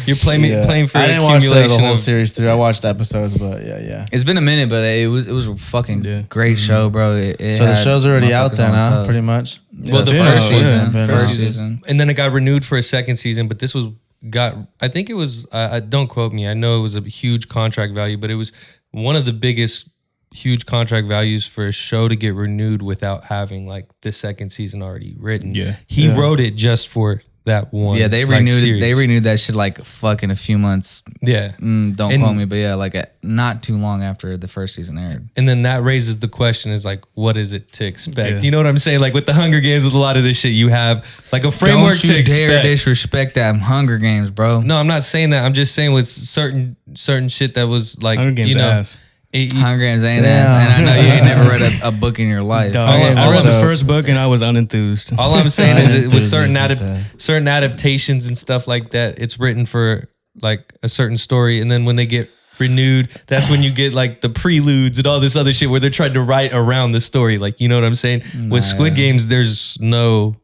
You're playing Yeah. playing for I didn't watch the accumulation whole of series through. I watched episodes, but yeah. It's been a minute, but it was a fucking Yeah. great show, bro. It So the had show's already out motherfuckers then, on huh? toes. Pretty much. Well, the Yeah, first yeah, season, been first out. season. and then it got renewed for a second season. But this I think it was. Don't quote me. I know it was a huge contract value, but it was one of the biggest huge contract values for a show to get renewed without having like the second season already written. Yeah. He wrote it just for that one. Yeah, they like, renewed series. they renewed that shit like fucking a few months. Yeah. Don't And- quote me, but yeah, like not too long after the first season aired. And then that raises the question is like, what is it to expect? Yeah. You know what I'm saying? Like with the Hunger Games, with a lot of this shit, you have like a framework Don't you to dare expect. disrespect that Hunger Games, bro. No, I'm not saying that. I'm just saying with certain shit that was like, Hunger Games you know, ass. Hunger Games ain't Damn. ass, and I know you ain't never read a book in your life. Dog, I I read the also- first book and I was unenthused. all I'm saying is it, with certain Enthusiast, certain adaptations and stuff like that, it's written for like a certain story, and then when they get renewed, that's when you get like the preludes and all this other shit where they're trying to write around the story. Like, you know what I'm saying? With Squid Games, there's no,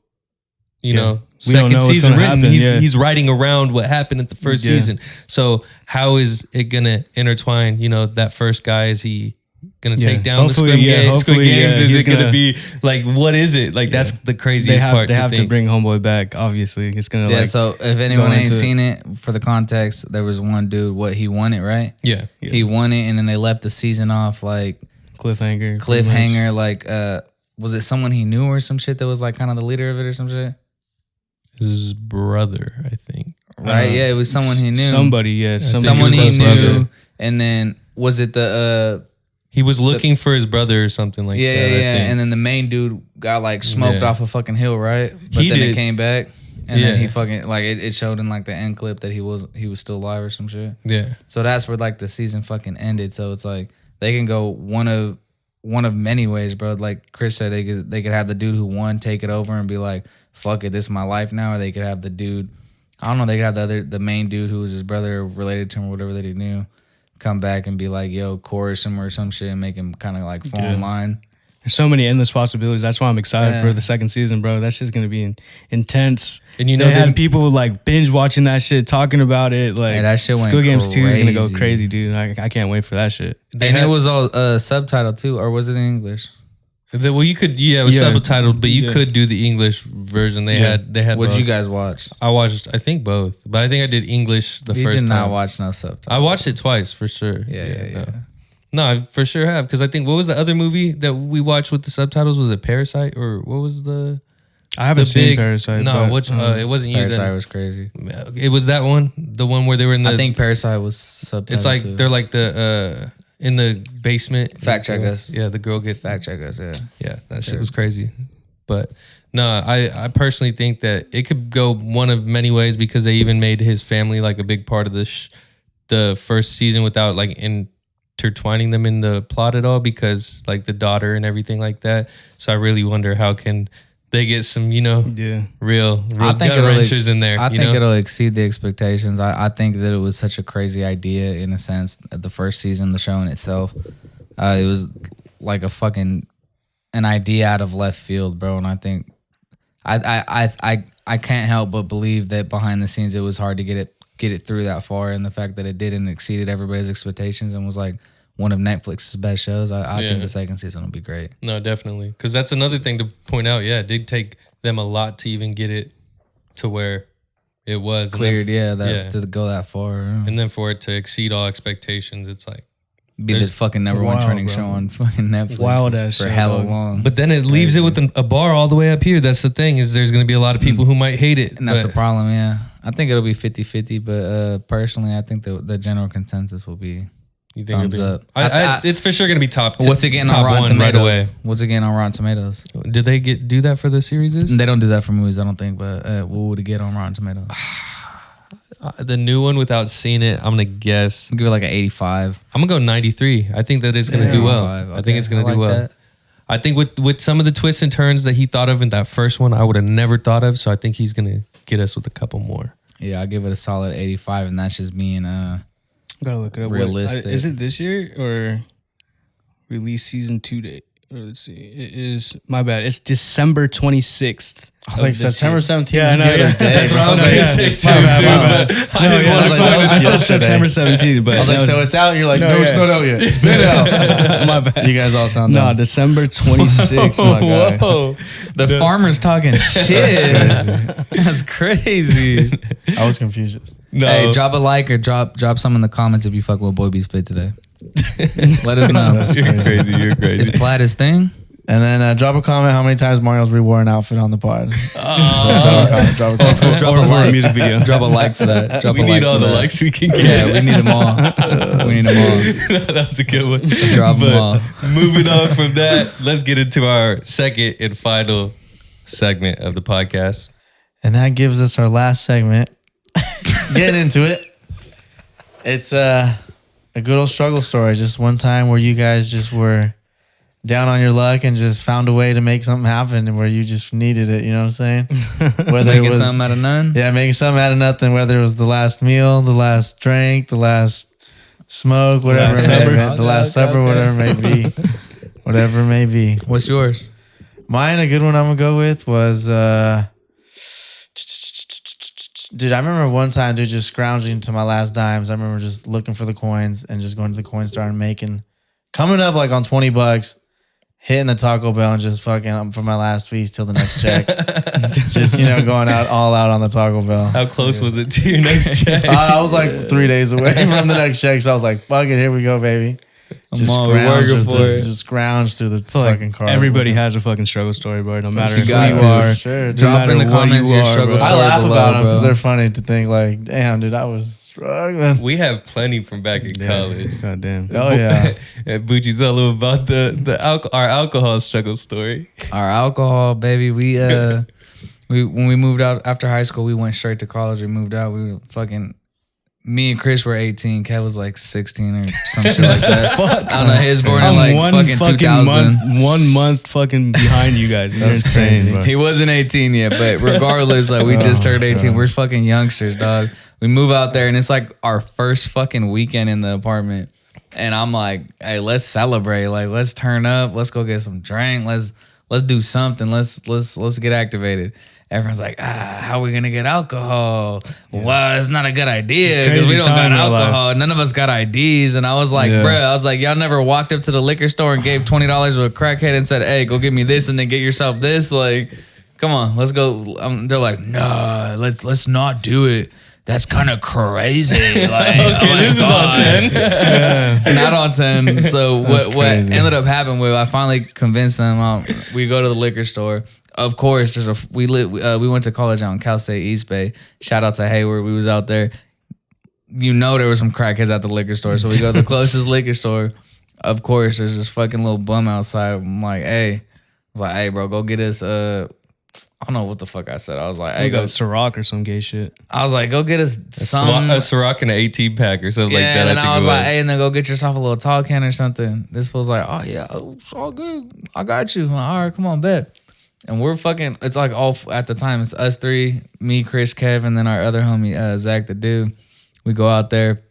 you know, We don't second know what's season gonna written. happen, He's writing around what happened at the first Yeah. season. So how is it gonna intertwine? You know, that first guy, is he gonna Yeah. take down Hopefully, the Squid, yeah, Squid hopefully, Games? yeah, Is he's it gonna gonna- be like, what is it? Like, that's the craziest They have part. they have to think. bring Homeboy back. Obviously, it's gonna Yeah, like so if anyone going ain't into it. seen it, for the context, there was one dude, he won it, right? Yeah. Yeah. He won it, and then they left the season off like cliffhanger. pretty much. cliffhanger. Like, was it someone he knew or some shit that was like kind of the leader of it or some shit? His brother, I think. Right? Yeah, it was someone he knew. Somebody, yeah, Someone He he was his knew. brother. And then was it the He was looking for his brother or something like yeah, that. yeah, I yeah. think. And then the main dude got like smoked Yeah. off a fucking hill, right? But He then did. it came back. And then Yeah. he fucking like it showed in like the end clip that he was still alive or some shit. yeah. So that's where like the season fucking ended. So it's like they can go one of many ways, bro. Like Chris said, they could have the dude who won take it over and be like, fuck it, this is my life now. Or they could have the dude, I don't know, they could have the main dude who was his brother related to him or whatever that he knew, come back and be like, yo, chorus him or some shit and make him kind of like fall in line. There's so many endless possibilities. That's why I'm excited Yeah. for the second season, bro. That shit's gonna be intense. And you know, they had then- people like binge watching that shit, talking about it. Like Hey, that shit went Squid Games 2 is gonna go crazy. crazy, dude. I can't wait for that shit. They And had- it was all subtitled too, or was it in English? well, you could, it was Yeah. subtitled, but you Yeah. could do the English version. They Yeah. had. What'd both. you guys watch? I watched, I think both, but I think I did English the You first did time. not watch no subtitles. I watched it twice for sure. Yeah. No, I for sure have, because I think, what was the other movie that we watched with the subtitles? Was it Parasite, or what was the I haven't the seen big Parasite. No, but, which it wasn't you. Parasite Then. was crazy. It was that one, the one where they were in the. I think Parasite was subtitled. it's like too. they're like the in the basement. Fact check us. Yeah, the girl get fact check us. Yeah. Yeah, that shit was crazy. But no, I personally think that it could go one of many ways, because they even made his family like a big part of the first season without like intertwining them in the plot at all, because like the daughter and everything like that. So I really wonder how can they get some, yeah, real I think gut it'll- wrenchers in there. I you think know? it'll exceed the expectations. I think that it was such a crazy idea in a sense at the first season, the show in itself. It was like a fucking an idea out of left field, bro. And I think I can't help but believe that behind the scenes it was hard to get it through that far, and the fact that it did and exceeded everybody's expectations and was like one of Netflix's best shows. I Yeah. think the second season will be great. No, definitely. Because that's another thing to point out. Yeah, it did take them a lot to even get it to where it was cleared. And then, To go that far, and then for it to exceed all expectations, it's like be the fucking number one trending bro. show on fucking Netflix. Wild ass for show, hella dog. long. But then it leaves it with a bar all the way up here. That's the thing, is there's going to be a lot of people who might hate it. And that's the but problem, yeah. I think it'll be 50-50, but personally, I think the general consensus will be you think thumbs it'll up. be, it's for sure going to be top. What's it getting on top Rotten one Tomatoes? right away? What's it getting on Rotten Tomatoes? Did they do that for the series? They don't do that for movies, I don't think, but what would it get on Rotten Tomatoes? The new one, without seeing it, I'm going to guess. I'll give it like an 85. I'm going to go 93. I think that it's going to do well. I think it's going to do well. That. I think with some of the twists and turns that he thought of in that first one, I would have never thought of. So I think he's going to get us with a couple more. Yeah, I'll give it a solid 85, and that's just being Gotta look it up. realistic. Is it this year or release season 2 date? Or let's see. It is, my bad. It's December 26th. I was like September 17th. Yeah, is no, the other yeah. day. That's what I was like, going to say. My bad. I didn't Yeah, want that's to why close I it said yesterday. September 17th, but I was like, so it's out? You're like, no, it's yeah. not out yet. It's been out. my bad. You guys all sound No, dumb. December 26th, my guy. Whoa. The farmer's talking shit. That's crazy. I was confused. No. Hey, drop a like or drop some in the comments if you fuck with Boy B's fit today. Let us know. That's You're crazy. You're Is crazy. plaid his thing? And then drop a comment how many times Mario's rewore an outfit on the pod. So drop a comment. Drop Or a for a like. music video. Drop a like for that. Drop We a need like all for the that. likes we can get. Yeah, we need them all. We need them all. That was a good one. Drop 'em But all. moving on from that, let's get into our second and final segment of the podcast. And that gives us our last segment. Getting into it. It's a good old struggle story. Just one time where you guys just were down on your luck and just found a way to make something happen and where you just needed it. You know what I'm saying? Whether Making it was something out of none? yeah, making something out of nothing. Whether it was the last meal, the last drink, the last smoke, whatever Last it may supper. be, the last supper, whatever it may be, whatever it may be. What's yours? Mine, a good one I'm gonna go with was dude, I remember one time, dude, just scrounging to my last dimes. I remember just looking for the coins and just going to the coin store and coming up like on $20, hitting the Taco Bell and just fucking up for my last feast till the next check. Just, going all out on the Taco Bell. How close was it to your next check? I was like 3 days away from the next check, so I was like, fuck it, here we go, baby. Just on, we're working for it. Just scrounge through the Like, fucking car. everybody has a fucking struggle story, bro. No matter You who got you to. are. Sure, dude. Drop in the matter what comments you your are, struggle bro. I story laugh below, about them because bro. they're funny to think like, damn, dude, I was struggling. We have plenty from back in college. God damn. Oh yeah. Bucci, tell them about our alcohol struggle story. Our alcohol, baby. We when we moved out after high school, we went straight to college. We moved out. We were fucking. Me and Chris were 18. Kev was like 16 or some shit like that. I don't know. He was born in like fucking 2000. 1 month fucking behind you guys. You're That's insane, crazy. bro. He wasn't 18 yet, but regardless, like we just turned 18. God. We're fucking youngsters, dog. We move out there and it's like our first fucking weekend in the apartment. And I'm like, hey, let's celebrate. Like, let's turn up. Let's go get some drink. Let's do something. Let's get activated. Everyone's like, how are we gonna get alcohol? Well, it's not a good idea because Crazy we don't got time in our alcohol. lives. None of us got IDs. And I was like, Yeah. bruh, I was like, y'all never walked up to the liquor store and gave $20 to a crackhead and said, hey, go get me this and then get yourself this. Like, come on, let's go. They're like, nah, let's not do it. That's kind of crazy. Like, This is on 10. not on 10. So That's what crazy. ended up happening with, I finally convinced them. We go to the liquor store. Of course, we went to college out in Cal State East Bay. Shout out to Hayward. We was out there. There were some crackheads at the liquor store. So we go to the closest liquor store. Of course, there's this fucking little bum outside. I'm like, hey, bro, go get us. I don't know what the fuck I said. I was like, hey, Hey, go. go Ciroc or some gay shit. I was like, go get us some. A Ciroc and an 18 pack or something like that. And then I was it like, hey, and then go get yourself a little tall can or something. This fool's like, oh yeah, it's all good. I got you. I'm like, all right, come on, bet. And we're fucking, it's like all, at the time, it's us three, me, Chris, Kev, and then our other homie, Zach, the dude. We go out there,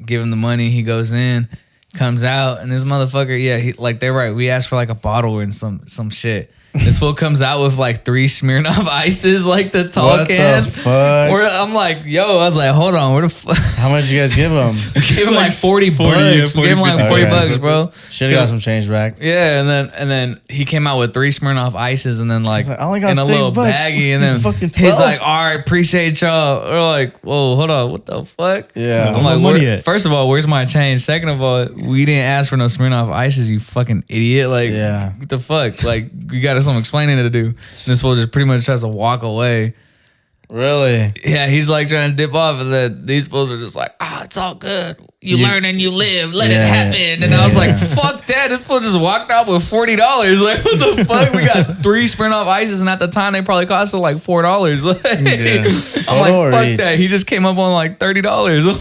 give him the money. He goes in, comes out, and this motherfucker, yeah, they're right. We asked for like a bottle and some shit. This fool comes out with like 3 Smirnoff Ices, like the tall What cans. the fuck? I'm like, yo, I was like, hold on, where the fuck? How much you guys give him? Gave him like 40 bucks. yeah, 40, Gave him like 40 okay. bucks, bro. Should have got some change back. Yeah, and then he came out with 3 Smirnoff Ices, and then like, like, I only got in a $6, little baggie, and then fucking he's 12. like, all right, appreciate y'all. We're like, whoa, hold on, what the fuck? Yeah. I'm Where like, my money where, at? first of all, where's my change? Second of all, we didn't ask for no Smirnoff Ices, you fucking idiot. Like, Yeah. what the fuck? Like, you got some explaining to do. This fool just pretty much tries to walk away. Really? Yeah, he's like trying to dip off, and then these fools are just like, it's all good. You learn and you live. Let it Yeah, happen. And I was like, fuck that. This fool just walked out with $40. Like, what the fuck? We got 3 Smirnoff Ices, and at the time they probably costed like $4. Like, I'm Total like, fuck each. that. He just came up on like $30.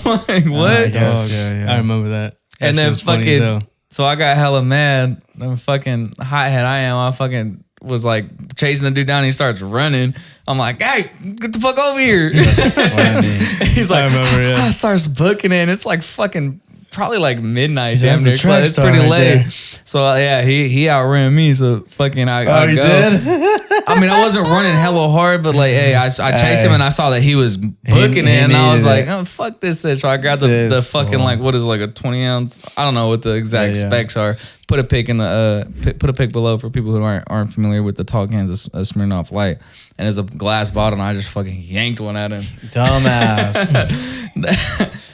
I'm like, what? I guess, Dog. yeah. I remember that. And That shit then was funny as fucking, hell. so I got hella mad. I'm fucking hothead I am. I fucking was like chasing the dude down. And he starts running. I'm like, hey, get the fuck over here. He's like, I remember, yeah. starts booking it. And it's like fucking probably like midnight. That's Damn the near track close. It's star pretty right late. there. So yeah, he outran me. So fucking I You go. did? I mean, I wasn't running hella hard, but like, hey, I chased him and I saw that he was booking he it, and I was needed like, it. oh, fuck this shit. So I grabbed the This fucking fool. like, what is it, like a 20 ounce? I don't know what the exact Yeah, yeah. specs are. Put a pic in the put a pic below for people who aren't familiar with the tall cans of Smirnoff Light, and it's a glass bottle, and I just fucking yanked one at him. Dumbass.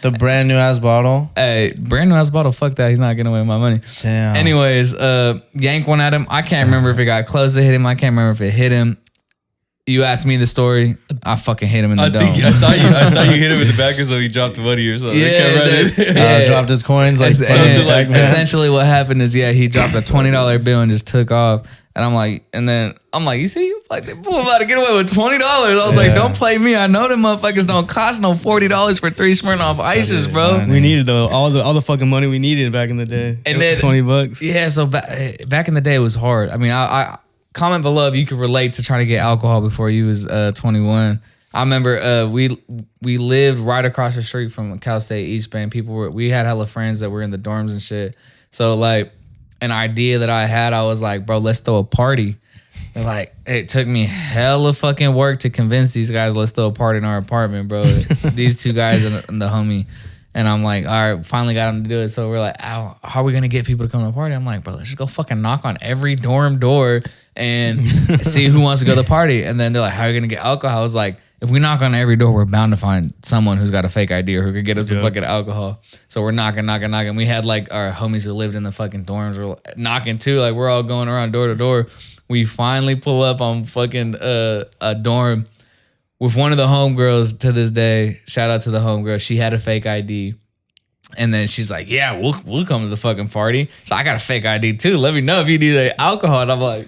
The brand new ass bottle. Hey, brand new ass bottle. Fuck that. He's not getting away with my money. Damn. Anyways, yank one at him. I can't remember if it got close to hit him. I can't remember if it hit him. You asked me the story. I fucking hit him in the dome. I thought you hit him in the back or so he dropped the money or something. Yeah, They kept running. yeah. Dropped his coins like And fucking something like Pac-Man. essentially what happened is, yeah, he dropped a $20 bill and just took off. And I'm like, you see, like, they fool about to get away with $20. I was like, Yeah. don't play me. I know them motherfuckers don't cost no $40 for 3 Smirnoff Ices, bro. funny. We needed all the fucking money we needed back in the day. And then- $20. Yeah, so back in the day, it was hard. I mean, I comment below if you could relate to trying to get alcohol before you was 21. I remember we lived right across the street from Cal State East Bay. We had hella friends that were in the dorms and shit. So like an idea that I had, I was like, bro, let's throw a party. And like it took me hella fucking work to convince these guys, let's throw a party in our apartment, bro. These 2 guys and the homie. And I'm like, all right, finally got them to do it. So we're like, how are we going to get people to come to the party? I'm like, bro, let's just go fucking knock on every dorm door and see who wants to go to the party. And then they're like, how are you going to get alcohol? I was like, if we knock on every door, we're bound to find someone who's got a fake ID or who could get us some fucking alcohol. So we're knocking. We had like our homies who lived in the fucking dorms were knocking too. Like we're all going around door to door. We finally pull up on fucking a dorm with one of the homegirls to this day. Shout out to the homegirl. She had a fake ID. And then she's like, yeah, we'll come to the fucking party. So I got a fake ID too. Let me know if you need alcohol. And I'm like,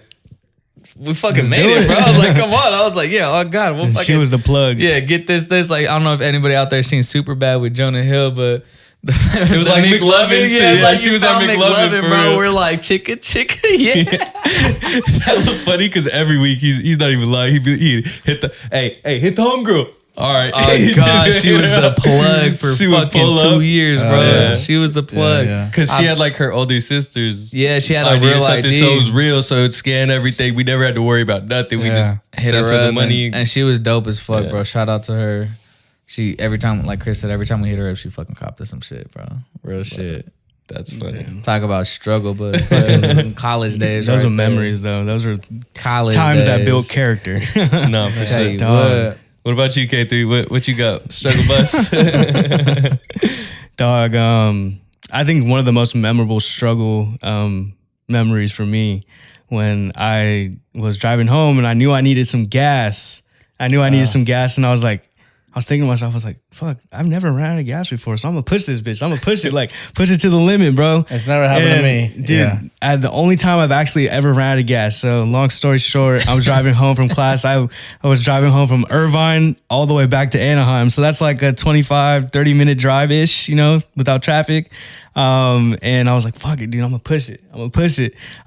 we fucking made it, bro. I was like, come on. I was like, yeah, oh God. We'll fucking, She was the plug. yeah, get this. Like, I don't know if anybody out there seen Superbad with Jonah Hill, but it was like McLovin shit. Yeah, it's Yeah, like she you was on found McLovin, for bro. real. We're like, chicka, yeah. It's hella funny because every week he's not even lying. He hit the hit the homegirl. All right. Oh God, she was the plug for She would fucking pull 2 up. years, bro. yeah. She was the plug. yeah. Because she had like her older sisters. Yeah, she had a ID or real something, ID. so it was real. So it scanned everything. We never had to worry about nothing. We Yeah. just Hit sent her her up the money. and she was dope as fuck, Yeah. bro. Shout out to her. She every time, like Chris said, every time we hit her up, she fucking copped us some shit, bro. Real shit. That's funny. Talk about struggle, but college days. Those right are there. memories, though. Those are College times that days. build character. No, for Tell sure. you Dog. what. What about you, K3? What you got? Struggle bus? Dog, I think one of the most memorable struggle memories for me when I was driving home and I knew I needed some gas. And I was thinking to myself, I was like, fuck, I've never ran out of gas before, so I'm gonna push this bitch. I'm gonna push it, like push it to the limit, bro. It's never happened to me. Dude, Yeah. the only time I've actually ever ran out of gas. So long story short, I was driving home from class. I was driving home from Irvine all the way back to Anaheim. So that's like a 25, 30-minute drive-ish, without traffic. And I was like, fuck it, dude, I'm gonna push it.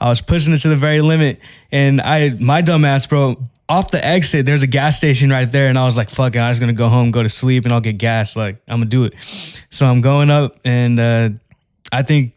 I was pushing it to the very limit. And my dumb ass, bro, off the exit, there's a gas station right there. And I was like, fuck it, I'm just gonna go home, go to sleep, and I'll get gas. Like, I'm gonna do it. So I'm going up, and I think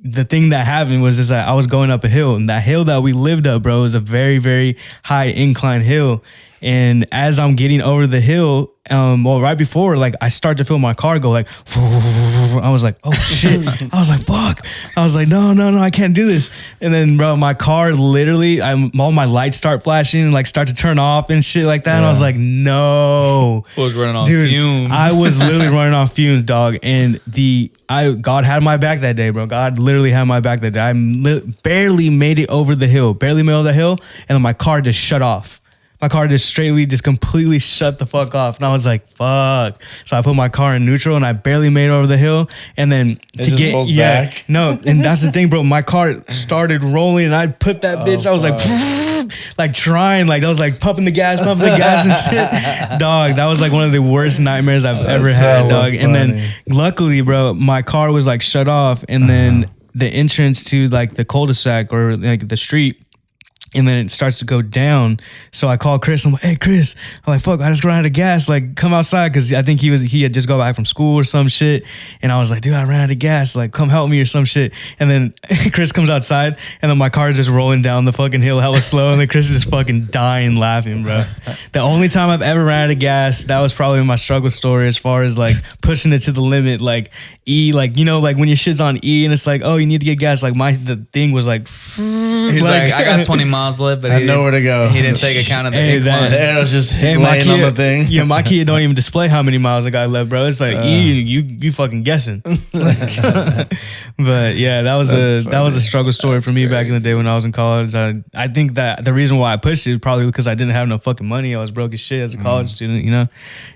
the thing that happened was that I was going up a hill, and that hill that we lived up, bro, is a very, very high incline hill. And as I'm getting over the hill, right before, like, I start to feel my car go like, I was like, oh shit. I was like, fuck. I was like, no, I can't do this. And then, bro, my car literally, all my lights start flashing and like start to turn off and shit like that. And I was like, no. I was running on Dude, fumes. I was literally running on fumes, dog. And God had my back that day, bro. God literally had my back that day. I barely made it over the hill, and then my car just shut off. My car just completely shut the fuck off. And I was like, fuck. So I put my car in neutral and I barely made it over the hill. And then back. No, and that's the thing, bro. My car started rolling and I put that bitch. I was like trying, like I was like pumping the gas and shit. Dog, that was like one of the worst nightmares I've ever had, dog. And then luckily, bro, my car was like shut off, and then the entrance to like the cul-de-sac or like the street, and then it starts to go down. So I call Chris. I'm like, hey, Chris. I'm like, fuck, I just ran out of gas. Like, come outside. Because I think he had just got back from school or some shit. And I was like, dude, I ran out of gas. Like, come help me or some shit. And then Chris comes outside. And then my car is just rolling down the fucking hill hella slow. And then Chris is just fucking dying laughing, bro. The only time I've ever ran out of gas, that was probably my struggle story as far as like pushing it to the limit. Like E, like, you know, like when your shit's on E and it's like, oh, you need to get gas. Like the thing was like, he's like, I got 20 miles left, but I had nowhere to go. He didn't take account of the incline. The arrow's just laying on the thing. Yeah, my kid don't even display how many miles I got left, bro. It's like you fucking guessing. But yeah, that was a struggle story for me back in the day when I was in college. I think that the reason why I pushed it probably because I didn't have no fucking money. I was broke as shit as a college student, you know.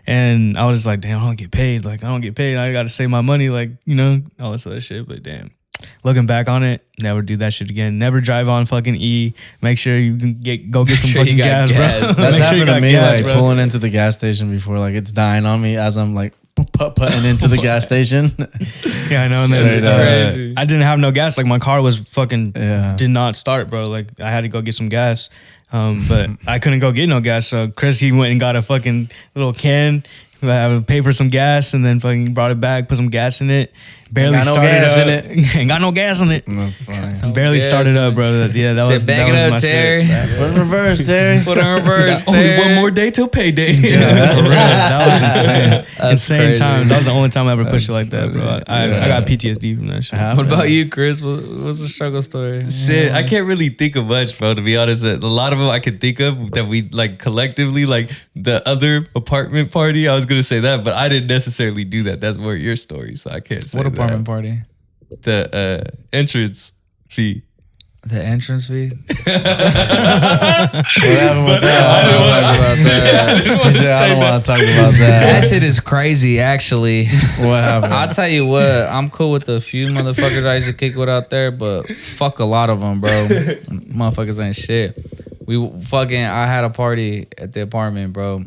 And I was just like, damn, I don't get paid. Like I don't get paid. I got to save my money, like, you know, all this other shit. But damn. Looking back on it, never do that shit again. Never drive on fucking E. Make sure you can go get some fucking gas, bro. That's happened to me, like pulling into the gas station before, like it's dying on me as I'm like putting into the gas station. Yeah, I know. And then, I didn't have no gas. Like my car was fucking did not start, bro. Like I had to go get some gas. But I couldn't go get no gas. So Chris, he went and got a fucking little can. I would pay for some gas and then fucking brought it back, put some gas in it. Barely started up. Ain't got no gas in it. That's funny. Barely started up, bro. Yeah, that was my Terry. shit. Put in reverse, Terry. Put in reverse, Only one more day till payday. Yeah, for real. That was insane. Insane crazy. times. That was the only time I ever pushed it like that, bro. I got PTSD from that shit. What about you, Chris? What's the struggle story? Shit, I can't really think of much, bro, to be honest. A lot of them I could think of that we like collectively, like the other apartment party. I was going to say that, but I didn't necessarily do that. That's more your story, so I can't say What apartment that. party? The entrance fee. The entrance fee? What happened with that? I don't want to talk about that. That shit is crazy, actually. What happened? I'll tell you what, I'm cool with a few motherfuckers I used to kick with out there, but fuck a lot of them, bro. Motherfuckers ain't shit. I had a party at the apartment, bro,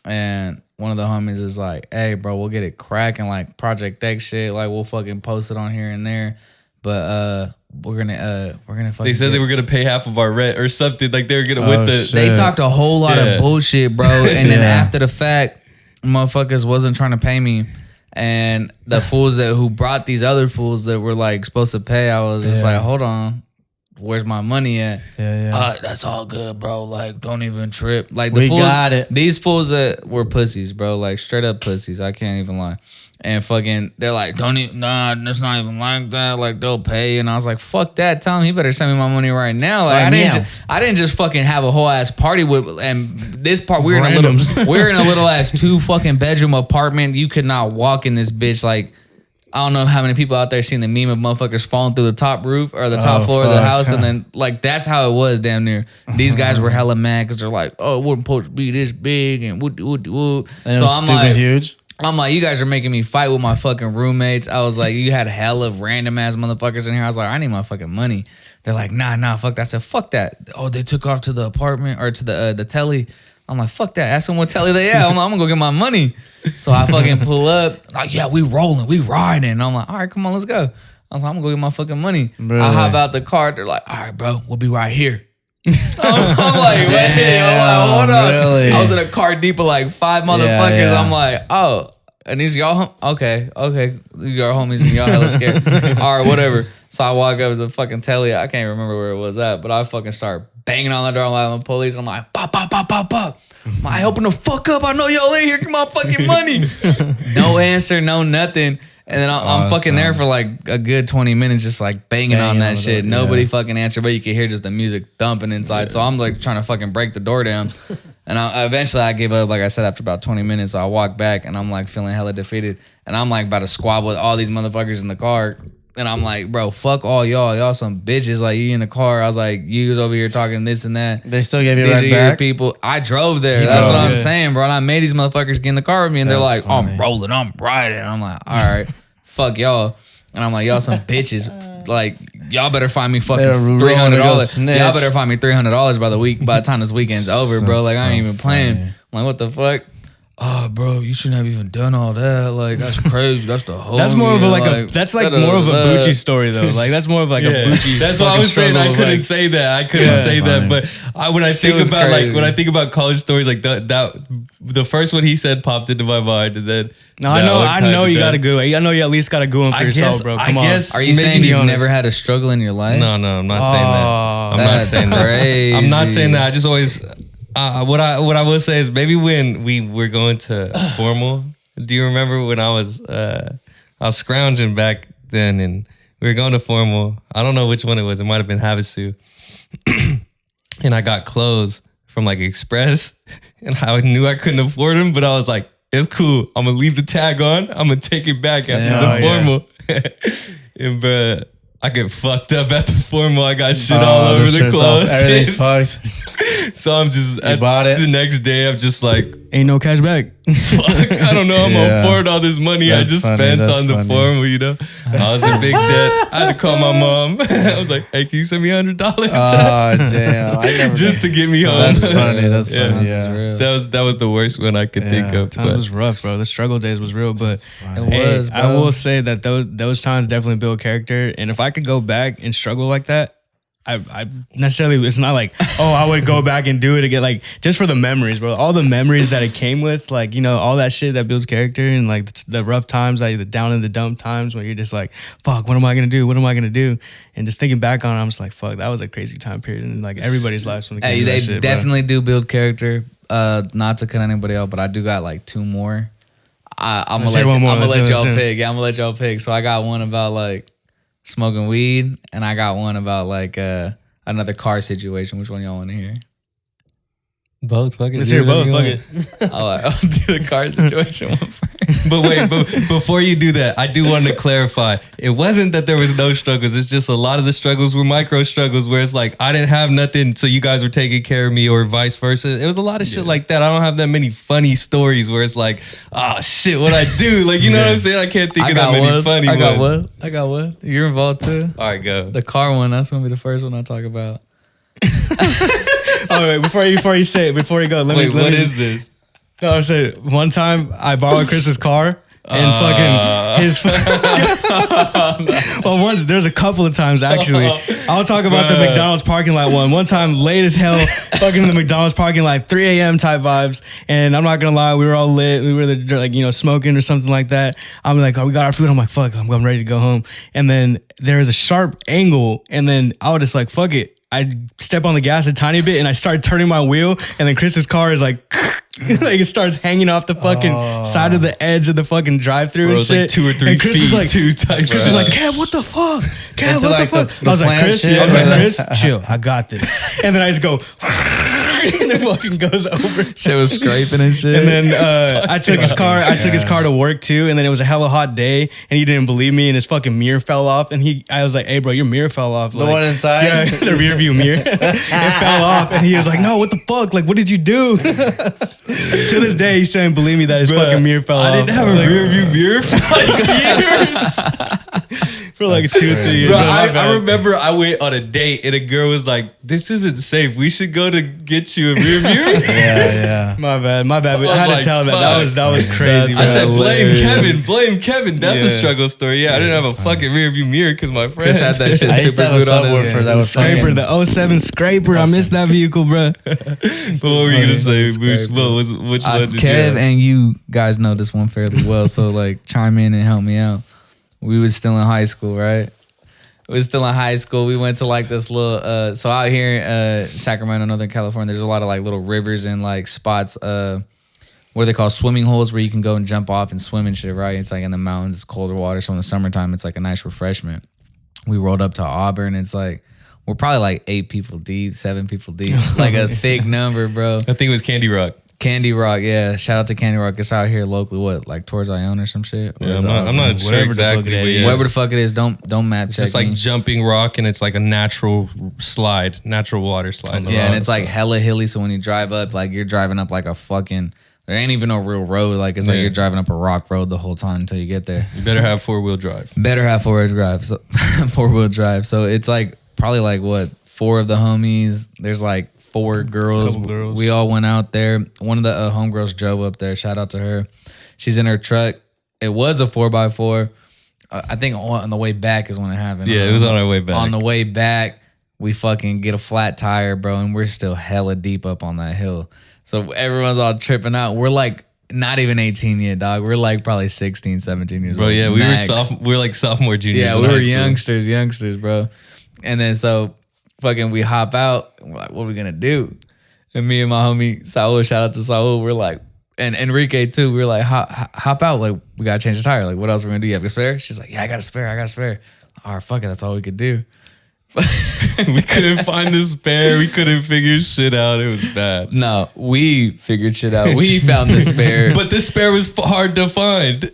and one of the homies is like, hey, bro, we'll get it cracking, like Project X shit. Like, we'll fucking post it on here and there. But we're gonna fucking. They said they were gonna pay half of our rent or something. Like they were gonna They talked a whole lot of bullshit, bro. And then after the fact, motherfuckers wasn't trying to pay me. And the fools who brought these other fools that were like supposed to pay, I was just like, hold on. Where's my money at? That's all good, bro. Like, don't even trip. Like, we got it. These fools that were pussies, bro. Like, straight up pussies. I can't even lie. And fucking, they're like, it's not even like that. Like, they'll pay. And I was like, fuck that. Tell him he better send me my money right now. Like, I didn't just fucking have a whole ass party with. And this part, we're in a little ass 2 fucking bedroom apartment. You could not walk in this bitch like. I don't know how many people out there seen the meme of motherfuckers falling through the top roof or the top floor of the house. And then, like, that's how it was damn near. These guys were hella mad because they're like, oh, it wasn't supposed to be this big and woot. And so it was stupid huge. I'm like, you guys are making me fight with my fucking roommates. I was like, you had hella random ass motherfuckers in here. I was like, I need my fucking money. They're like, nah, fuck that. I said, fuck that. Oh, they took off to the apartment or to the telly. I'm like, fuck that. Ask them what telly they at. I'm gonna go get my money. So I fucking pull up. Like, yeah, we rolling, we riding. And I'm like, all right, come on, let's go. I was like, I'm gonna go get my fucking money. Really? I hop out the car. They're like, all right, bro, we'll be right here. I'm like, damn, hold on. Really? I was in a car deep of like 5 motherfuckers. Yeah. I'm like, oh, And these y'all, okay, y'all homies and y'all hella scared. All right, whatever. So I walk up to the fucking telly. I can't remember where it was at, but I fucking start banging on the door like the police. I'm like, pop, pop, pop, pop, pop. Am I open the fuck up? I know y'all in here. Come on, fucking money. No answer, no nothing. And then I'm fucking there for like a good 20 minutes, just like banging on that shit. Nobody fucking answered, but you can hear just the music thumping inside. So I'm like trying to fucking break the door down. And eventually I gave up, like I said, after about 20 minutes. So I walked back and I'm like feeling hella defeated. And I'm like about to squabble with all these motherfuckers in the car. And I'm like, bro, fuck all y'all. Y'all some bitches. Like, you in the car. I was like, you was over here talking this and that. They still gave you These right are back? your people. I drove there. That's what I'm saying, bro. And I made these motherfuckers get in the car with me. And they're like, funny. I'm rolling. I'm riding. I'm like, all right, fuck y'all. And I'm like, y'all some bitches. Like, y'all better find me fucking $300. Y'all better find me $300 by the time this weekend's over, bro. Like, I ain't even playing. I'm like, what the fuck? Oh, bro, you shouldn't have even done all that. Like, that's crazy. That's the whole. That's more of a that's like more of a Bucci story though. Like that's more of like a Bucci. That's what I was saying. I couldn't say that. I couldn't say that. But when I think about college stories, like the first one he said popped into my mind, and then I know you got a good one. I know you at least got a good one for yourself, bro. Come on. Are you saying you've never had a struggle in your life? No, I'm not saying that. I'm not saying that. I'm not saying that. I just always. What I will say is maybe when we were going to formal, do you remember when I was scrounging back then and we were going to formal? I don't know which one it was. It might have been Havasu. And I got clothes from like Express and I knew I couldn't afford them, but I was like, it's cool. I'm going to leave the tag on. I'm going to take it back after the formal. And but I get fucked up at the formal. I got shit all over the clothes. Everything's fucked. So I'm just the next day. I'm just like, ain't no cash back. Fuck, I don't know. I'm gonna afford all this money I just spent on the formal. You know, I was in big debt. I had to call my mom. I was like, hey, can you send me $100? Oh damn! Just to get me home. That's funny. That's funny. Yeah. That was the worst one I could think of. Time was rough, bro. The struggle days was real, but it was. Bro. I will say that those times definitely build character. And if I could go back and struggle like that, I necessarily, it's not like, oh, I would go back and do it again. Like, just for the memories, bro. All the memories that it came with, like, you know, all that shit that builds character, and like the rough times, like the down in the dump times where you're just like, fuck, what am I going to do? What am I going to do? And just thinking back on it, I'm just like, fuck, that was a crazy time period in like everybody's lives when it comes to that shit, definitely do build character. Not to cut anybody out, but I do got like two more. I'm gonna let y'all pick. Yeah, I'm gonna let y'all pick. So I got one about like smoking weed, and I got one about like another car situation. Which one y'all want to hear? Both. Fuck it. Let's hear both. Fuck it. I'll do the car situation one first. But wait, before you do that, I do want to clarify. It wasn't that there was no struggles. It's just a lot of the struggles were micro struggles where it's like, I didn't have nothing, so you guys were taking care of me, or vice versa. It was a lot of shit like that. I don't have that many funny stories where it's like, oh shit, what I do? Like, you know what I'm saying? I can't think of that many funny ones. I got one. You're involved too? All right, go. The car one, that's going to be the first one I talk about. Oh wait, before you say it, before you go, let me. What is this? No, I said one time I borrowed Chris's car and fucking his. Well, there's a couple of times actually. I'll talk about the McDonald's parking lot one. One time, late as hell, fucking in the McDonald's parking lot, 3 a.m. type vibes. And I'm not gonna lie, we were all lit. We were like, you know, smoking or something like that. I'm like, oh, we got our food. I'm like, fuck, I'm ready to go home. And then there is a sharp angle, and then I was just like, fuck it. I step on the gas a tiny bit and I start turning my wheel, and then Chris's car is like, like it starts hanging off the fucking side of the edge of the fucking drive-through and shit. Like 2 or 3 and Chris feet. is like, Chris is like, Kev, what the fuck? Kev, what the fuck? I was like, Chris, chill, I got this. And then I just go, and it fucking goes over. Shit was scraping and shit. And then I took his car. I took his car to work too. And then it was a hella hot day, and he didn't believe me, and his fucking mirror fell off. And I was like, hey, bro, your mirror fell off. The one inside? Yeah, the rear view mirror. It fell off, and he was like, no, what the fuck? Like, what did you do? To this day, he still didn't believe me that his fucking mirror fell off. I didn't have a rear view mirror for like years. for like 2-3 years. Bro, I remember I went on a date and a girl was like, "This isn't safe. We should go to get you a rear mirror." Yeah. My bad. I was had like, to tell that. fuck. That was crazy. I said, Hilarious. blame Kevin. That's a Yeah. struggle story. Yeah, I didn't have a fucking rear view mirror because my friend Chris had that shit I used to super have a good on his subwoofer that was Scraper, fucking. the 07 Scraper. I missed that vehicle, bro. But what were you gonna say, Booch? Which one did you Kev have? and you guys know this one fairly well, so like chime in and help me out. We was still in high school, right? We was still in high school. We went to like this little so out here in Sacramento, Northern California, there's a lot of like little rivers and like spots, what are they called? Swimming holes where you can go and jump off and swim and shit, right? It's like in the mountains, it's colder water. So in the summertime, it's like a nice refreshment. We rolled up to Auburn. It's like we're probably like 8 people deep, 7 people deep, like a thick number, bro. I think it was Candy Rock. Candy Rock, yeah. Shout out to Candy Rock. It's out here locally. What, like towards Ione or some shit? Or Yeah, is I'm it not sure whatever the fuck exactly. it But is. yeah, wherever the fuck it is. Don't map it's check just like me. jumping rock, and it's like a natural slide, natural water slide. Yeah, and it's like hella hilly. So when you drive up, like you're driving up like a fucking. There ain't even no real road. Like it's like Yeah. you're driving up a rock road the whole time until you get there. You better have 4-wheel drive. Better have 4-wheel drive. So 4-wheel drive. So it's like probably like what 4 of the homies. There's like 4 girls. Couple girls. We all went out there. One of the homegirls drove up there. Shout out to her. She's in her truck. It was a 4x4. I think on the way back is when it happened. Yeah, it was on our way back. On the way back, we fucking get a flat tire, bro, and we're still hella deep up on that hill. So everyone's all tripping out. We're like not even 18 yet, dog. We're like probably 16, 17 years Bro, old. yeah, we max. were like sophomore, juniors. Yeah, in we high were school. youngsters, bro. And then so fucking we hop out. And we're like, what are we gonna do? And me and my homie Saul, shout out to Saul, we're like, and Enrique too, we were like, hop out. Like, we gotta change the tire. Like, what else are we gonna do? You have a spare? She's like, yeah, I got a spare. All right, fuck it, that's all we could do. We couldn't find the spare. We couldn't figure shit out. It was bad. No, we figured shit out. We found the spare. But the spare was hard to find.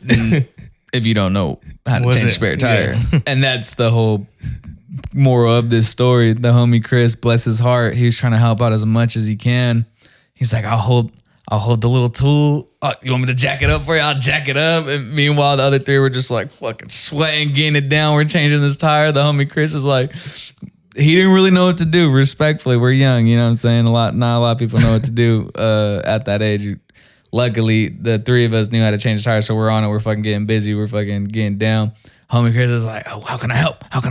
If you don't know how to Was change a it? spare tire. And that's the whole moral of this story. The homie Chris, bless his heart, he was trying to help out as much as he can. He's like, I'll hold the little tool. You want me to jack it up for you? I'll jack it up. And meanwhile, the other 3 were just like fucking sweating, getting it down. We're changing this tire. The homie Chris is like, he didn't really know what to do. Respectfully, we're young, you know what I'm saying? Not a lot of people know what to do at that age. Luckily, the 3 of us knew how to change the tire, so we're on it. We're fucking getting busy. We're fucking getting down. Homie Chris is like, oh, how can I help? What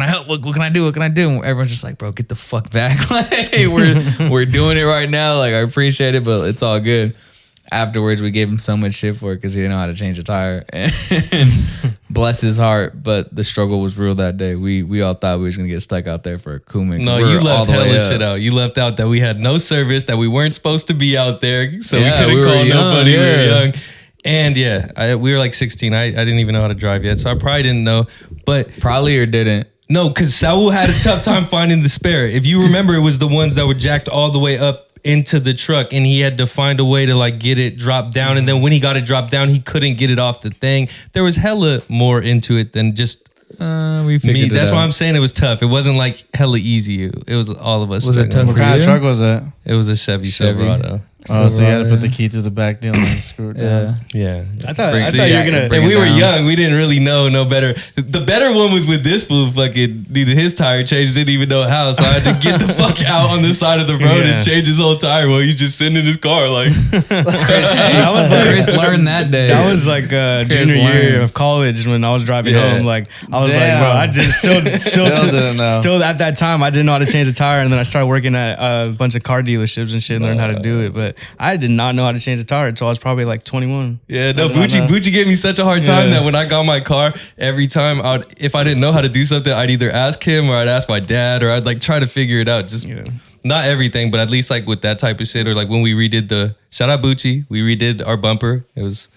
can I do? And everyone's just like, bro, get the fuck back. Like, hey, we're doing it right now. Like, I appreciate it, but it's all good. Afterwards, we gave him so much shit for it because he didn't know how to change a tire. And bless his heart, but the struggle was real that day. We all thought we was gonna get stuck out there for a Kumik. No, you left hella shit out. You left out that we had no service, that we weren't supposed to be out there, so Yeah, we couldn't we were call young, nobody. We yeah. were young. And yeah, we were like 16. I didn't even know how to drive yet, so I probably didn't know. But Probably or didn't. no, because Saul had a tough time finding the spare. If you remember, it was the ones that were jacked all the way up into the truck, and he had to find a way to like get it dropped down. And then when he got it dropped down, he couldn't get it off the thing. There was hella more into it than just We figured me. it That's out. why I'm saying it was tough. It wasn't like hella easy. It was all of us. Was it struggling. tough What for kind of you? truck was it? It was a Chevy Silverado. Oh, so you had to put yeah. the key through the back deal and screw it down. Yeah. Yeah. I thought Bring- you were gonna. Bring And we it were down. young. We didn't really know no better. The better one was with this fool fucking needed his tire changed, didn't even know how. So I had to get the fuck out on the side of the road Yeah. and change his whole tire while he's just sitting in his car. Like, That was like Chris learned that day. That was like junior year learned. of college when I was driving Yeah. home. Like I was Damn. like, bro, I just still didn't know. still at that time I didn't know how to change the tire, and then I started working at a bunch of car dealerships and shit, and learned how to do it. But I did not know how to change the tire until I was probably like 21. yeah, no, I did not know. Bucci gave me such a hard time Yeah. that when I got my car, every time if I didn't know how to do something, I'd either ask him or I'd ask my dad or I'd like try to figure it out. Just Yeah. not everything, but at least like with that type of shit, or like when we redid shout out Bucci, we redid our bumper. It was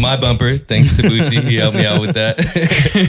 my bumper, thanks to Bucci. He helped me out with that.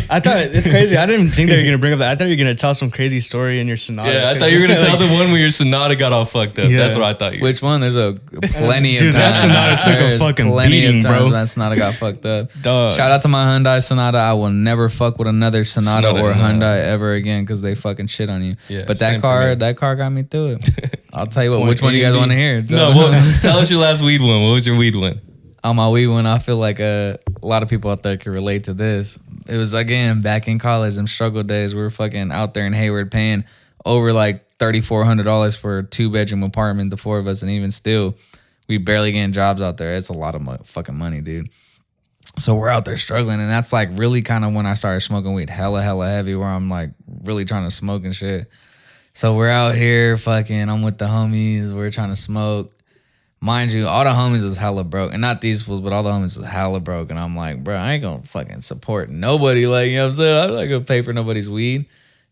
I thought it's crazy. I didn't think they were gonna bring up that. I thought you were gonna tell some crazy story in your Sonata. Yeah, I thought you were gonna tell the one where your Sonata got all fucked up. Yeah. That's what I thought you. Which one? There's a plenty of Dude, that times. Sonata took a There's fucking plenty beating, of times bro. when that Sonata got fucked up. Dog. Shout out to my Hyundai Sonata. I will never fuck with another Sonata Sonata, or no. Hyundai ever again because they fucking shit on you. Yeah, but same for me. that car got me through it. I'll tell you what. Which one do you guys want to hear? No, well, tell us your last weed one. What was your weed one? On my weed one, I feel like a lot of people out there can relate to this. it was again back in college, them struggle days. We were fucking out there in Hayward paying over like $3,400 for a 2-bedroom apartment, the 4 of us, and even still, we barely getting jobs out there. It's a lot of fucking money, dude. So we're out there struggling, and that's like really kind of when I started smoking weed hella heavy, where I'm like really trying to smoke and shit. So we're out here fucking, I'm with the homies, we're trying to smoke. Mind you, all the homies was hella broke. And not these fools, but all the homies was hella broke. And I'm like, bro, I ain't gonna fucking support nobody. Like, you know what I'm saying? I'm not gonna pay for nobody's weed.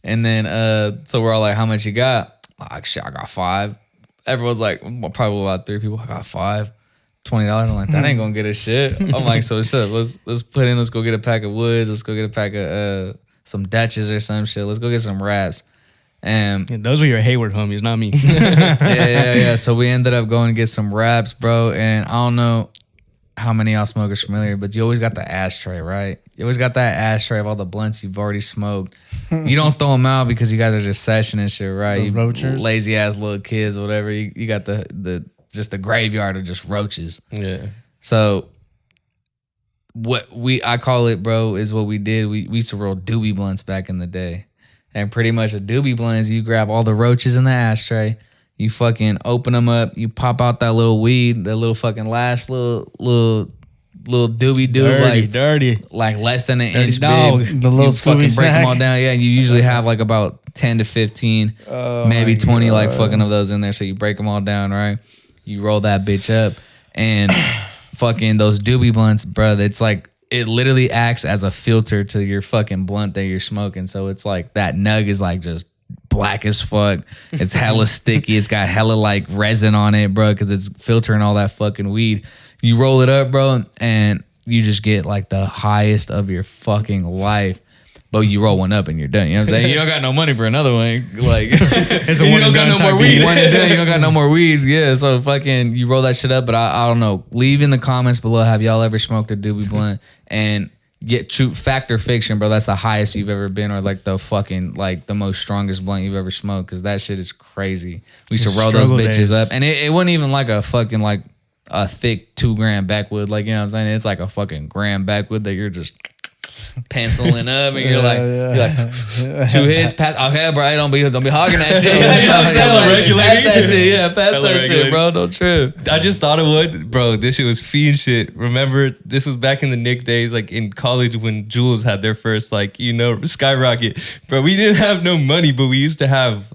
And then, so we're all like, how much you got? Like, shit, I got 5. Everyone's like, probably about 3 people. I got 5, $20. I'm like, that ain't gonna get us shit. I'm like, so shit, let's put in, let's go get a pack of woods. Let's go get a pack of some Dutches or some shit. Let's go get some wraps. And Yeah, those were your Hayward homies, not me. yeah. So we ended up going to get some wraps, bro. And I don't know how many y'all smokers familiar, but you always got the ashtray, right? You always got that ashtray of all the blunts you've already smoked. You don't throw them out because you guys are just sessioning shit, right? You roachers? lazy ass little kids, whatever. You got the just the graveyard of just roaches. Yeah. So what I call it, bro, is what we did. We used to roll doobie blunts back in the day. And pretty much a doobie blunt is you grab all the roaches in the ashtray, you fucking open them up, you pop out that little weed, that little fucking last little doobie doob, dirty. like less than an inch dog. big. The little you fucking Scooby break them all snack. down. Yeah, you usually have like about 10 to 15, maybe 20 like fucking of those in there. So you break them all down, right? You roll that bitch up, and fucking those doobie blunts, bro. It's like, it literally acts as a filter to your fucking blunt that you're smoking. So it's like that nug is like just black as fuck. It's hella sticky. It's got hella like resin on it, bro, because it's filtering all that fucking weed. You roll it up, bro, and you just get like the highest of your fucking life. But you roll one up and you're done. You know what I'm saying? You don't got no money for another one. Like, It's a you one don't and got done no type more weed. beat. One and done. You don't got no more weed. Yeah. So fucking, you roll that shit up. But I don't know. Leave in the comments below. Have y'all ever smoked a doobie blunt? And get true fact or fiction, bro. That's the highest you've ever been, or like the fucking like the most strongest blunt you've ever smoked. Because that shit is crazy. We used to roll those Struggle bitches days. up, and it wasn't even like a fucking like a thick 2 gram backwood. Like, you know what I'm saying? It's like a fucking gram backwood that you're just penciling up, and you're like 2 hits, pass. Okay, bro, don't be hogging that shit. You know what I'm saying? Hella Like, regulating. pass that shit, yeah, pass Hella that shit, regulating. bro. Don't trip. I just thought of what, bro. This shit was fiend shit. Remember, this was back in the Nick days, like in college when Jules had their first, like, you know, skyrocket. Bro, we didn't have no money, but we used to have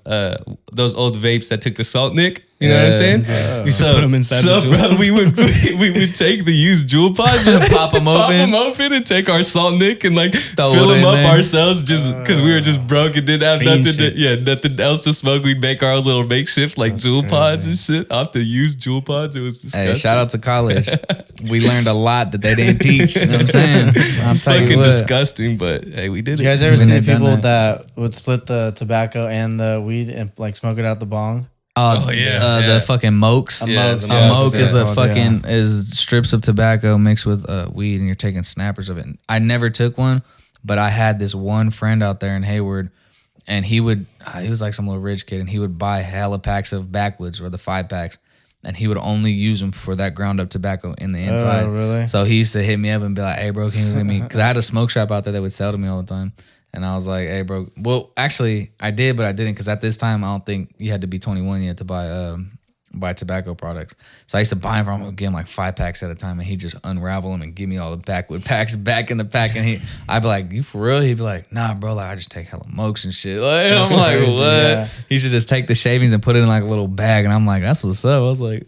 those old vapes that took the salt nick. You know what I'm saying? to put 'em inside the bro, Juuls. we would take the used Juul pods and Pop 'em open. and take our salt nick and like Throw fill it them in up there. ourselves just because we were just broke and didn't have Fiend nothing. shit. Nothing else to smoke. We'd make our little makeshift like That's Juul pods crazy. and shit off the used Juul pods. It was disgusting. Hey, shout out to college. We learned a lot that they didn't teach. You know what I'm saying? I'm It's telling you fucking what. disgusting, but hey, we did You it. guys ever Been see there, done people that. that would split the tobacco and the weed and like smoke it out the bong? Oh, yeah, yeah. The fucking mokes. Yeah, Mokes, the A Yeah, moke that's is a what they're called, fucking is strips of tobacco mixed with weed, and you're taking snappers of it. I never took one, but I had this one friend out there in Hayward, and he was like some little rich kid, and he would buy hella packs of backwoods or the 5-packs, and he would only use them for that ground up tobacco in the inside. Oh, really? So he used to hit me up and be like, "Hey, bro, can you give me?" Because I had a smoke shop out there that would sell to me all the time. And I was like, "Hey, bro." Well, actually, I did, but I didn't, because at this time, I don't think you had to be 21 yet to buy tobacco products. So I used to buy them from him, give him like 5-packs at a time, and he'd just unravel them and give me all the backwood packs back in the pack. And I'd be like, "You for real?" He'd be like, "Nah, bro. Like, I just take hella mokes and shit." Like, I'm like, crazy, "What?" yeah. He should just take the shavings and put it in like a little bag. And I'm like, "That's what's up." I was like,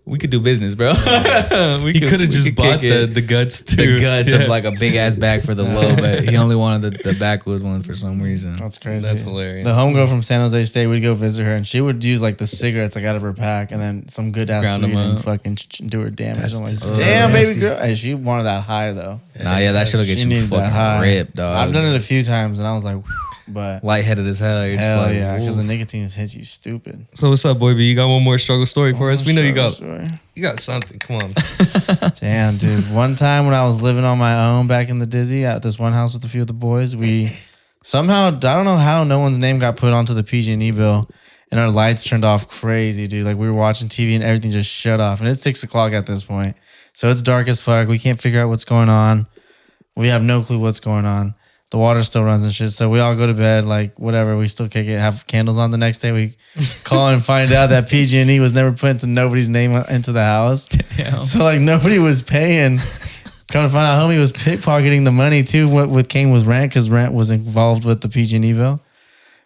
"We could do business, bro." He could have just bought the guts too. the guts Yeah. of like a big ass bag for the low, but he only wanted the backwood one for some reason. That's crazy. That's hilarious. The homegirl from San Jose State, we'd go visit her, and she would use like the cigarettes like out of her pack, and then some good ass Ground 'em weed and up. fucking do her damage. That's I'm like, disgusting. damn, baby girl. Hey, she wanted that high though. Nah, yeah, that shit'll get She you needed that fucking high. ripped, dog. I've done it a few times, and I was like, but Lightheaded as hell. You're hell just like, yeah, because "Ooh." the nicotine hits you stupid. So what's up, boy B? You got one more struggle story for us? We know you got Sorry. something. Come on. Damn, dude. One time when I was living on my own back in the Dizzy at this one house with a few of the boys, we somehow, I don't know how no one's name got put onto the PG&E bill, and our lights turned off crazy, dude. Like we were watching TV and everything just shut off. And it's 6 o'clock at this point. So it's dark as fuck. We can't figure out what's going on. We have no clue what's going on. The water still runs and shit. So we all go to bed, like whatever. We still kick it, have candles on the next day. We call and find out that PG&E was never put into nobody's name into the house. Damn. So like nobody was paying. Come to find out, homie was pickpocketing the money too. What came with rent, because rent was involved with the PG&E bill.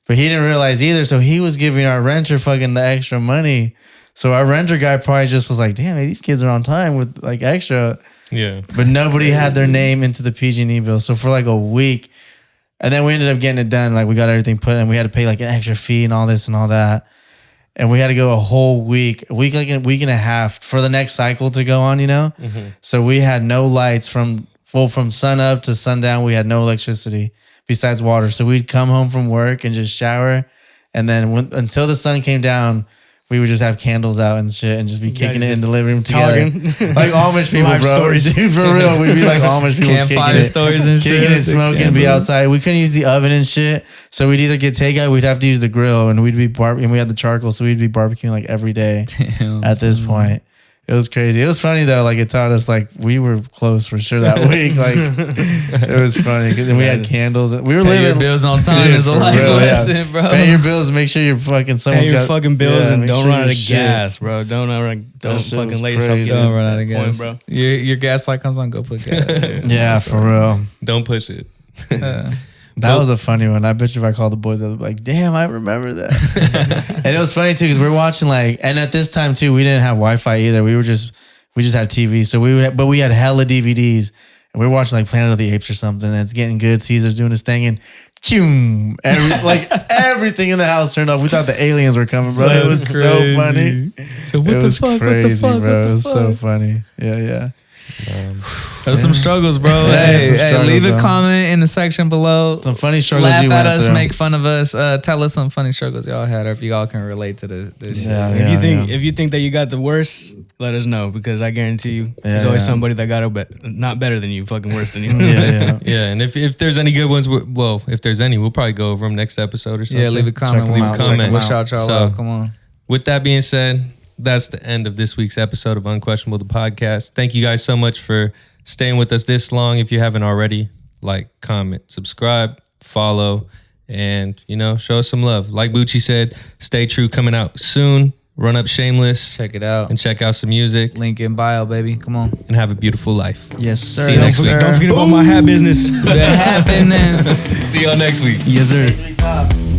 But he didn't realize either. So he was giving our renter fucking the extra money. So our renter guy probably just was like, damn, these kids are on time with like extra. Yeah. But nobody had their name into the PG&E bill. So for like a week, and then we ended up getting it done. Like we got everything put in. We had to pay like an extra fee and all this and all that. And we had to go a whole week, a week and a half for the next cycle to go on, you know? Mm-hmm. So we had no lights from sun up to sundown. We had no electricity besides water. So we'd come home from work and just shower. And then until the sun came down, we would just have candles out and shit and just be kicking it in the living room together. Like Amish people, Life bro. stories. Dude, for real. We'd be like Amish people Campfire stories and shit. kicking it, smoking, be outside. We couldn't use the oven and shit. So we'd either get takeout, we'd have to use the grill, and we'd be and we had the charcoal, so we'd be barbecuing like every day. Damn, at this point. It was crazy. It was funny though. Like it taught us like we were close for sure that week. Like it was funny because we had candles. We were Pay living your bills on time is a for life real, lesson, bro. Pay your bills. Make sure you're fucking someone's Pay your got fucking bills and make don't sure run out your of shit. gas, bro. Don't shit fucking was let yourself crazy. get Don't to run out of that gas, point, bro. Your gas light comes on. Go put gas. Yeah, for real. Don't push it. That was a funny one. I bet you if I called the boys, I'd be like, damn, I remember that. And it was funny too, because we're watching like, and at this time too, we didn't have Wi-Fi either. We just had TV. So we had hella DVDs, and we were watching like Planet of the Apes or something. And it's getting good. Caesar's doing his thing, and choom, everything in the house turned off. We thought the aliens were coming, bro. It was so funny. So what It the was fuck? crazy, What the fuck? bro. What the It was so fuck? funny. Yeah. There's some struggles, bro. Yeah, some Hey, struggles, leave a bro. comment in the section below. Some funny struggles Laugh you at went us, through. make fun of us. Tell us some funny struggles y'all had, or if y'all can relate to this shit. Yeah, If you think that you got the worst, let us know, because I guarantee you, there's Yeah, always yeah. somebody that got it not better than you, fucking worse than you. Yeah. Yeah, and if there's any good ones, if there's any, we'll probably go over them next episode or something. Yeah, leave a comment. Check 'em out, check 'em We'll out. shout y'all So- out. Come on. With that being said, that's the end of this week's episode of Unquestionable The Podcast. Thank you guys so much for staying with us this long. If you haven't already, like, comment, subscribe, follow, and, show us some love. Like Bucci said, Stay True coming out soon. Run Up Shameless Check it out. and check out some music Link in bio, baby. Come on. and have a beautiful life. Yes, sir. See you next week. Don't forget about my hat business. The happiness. See y'all next week. Yes, sir. Tops.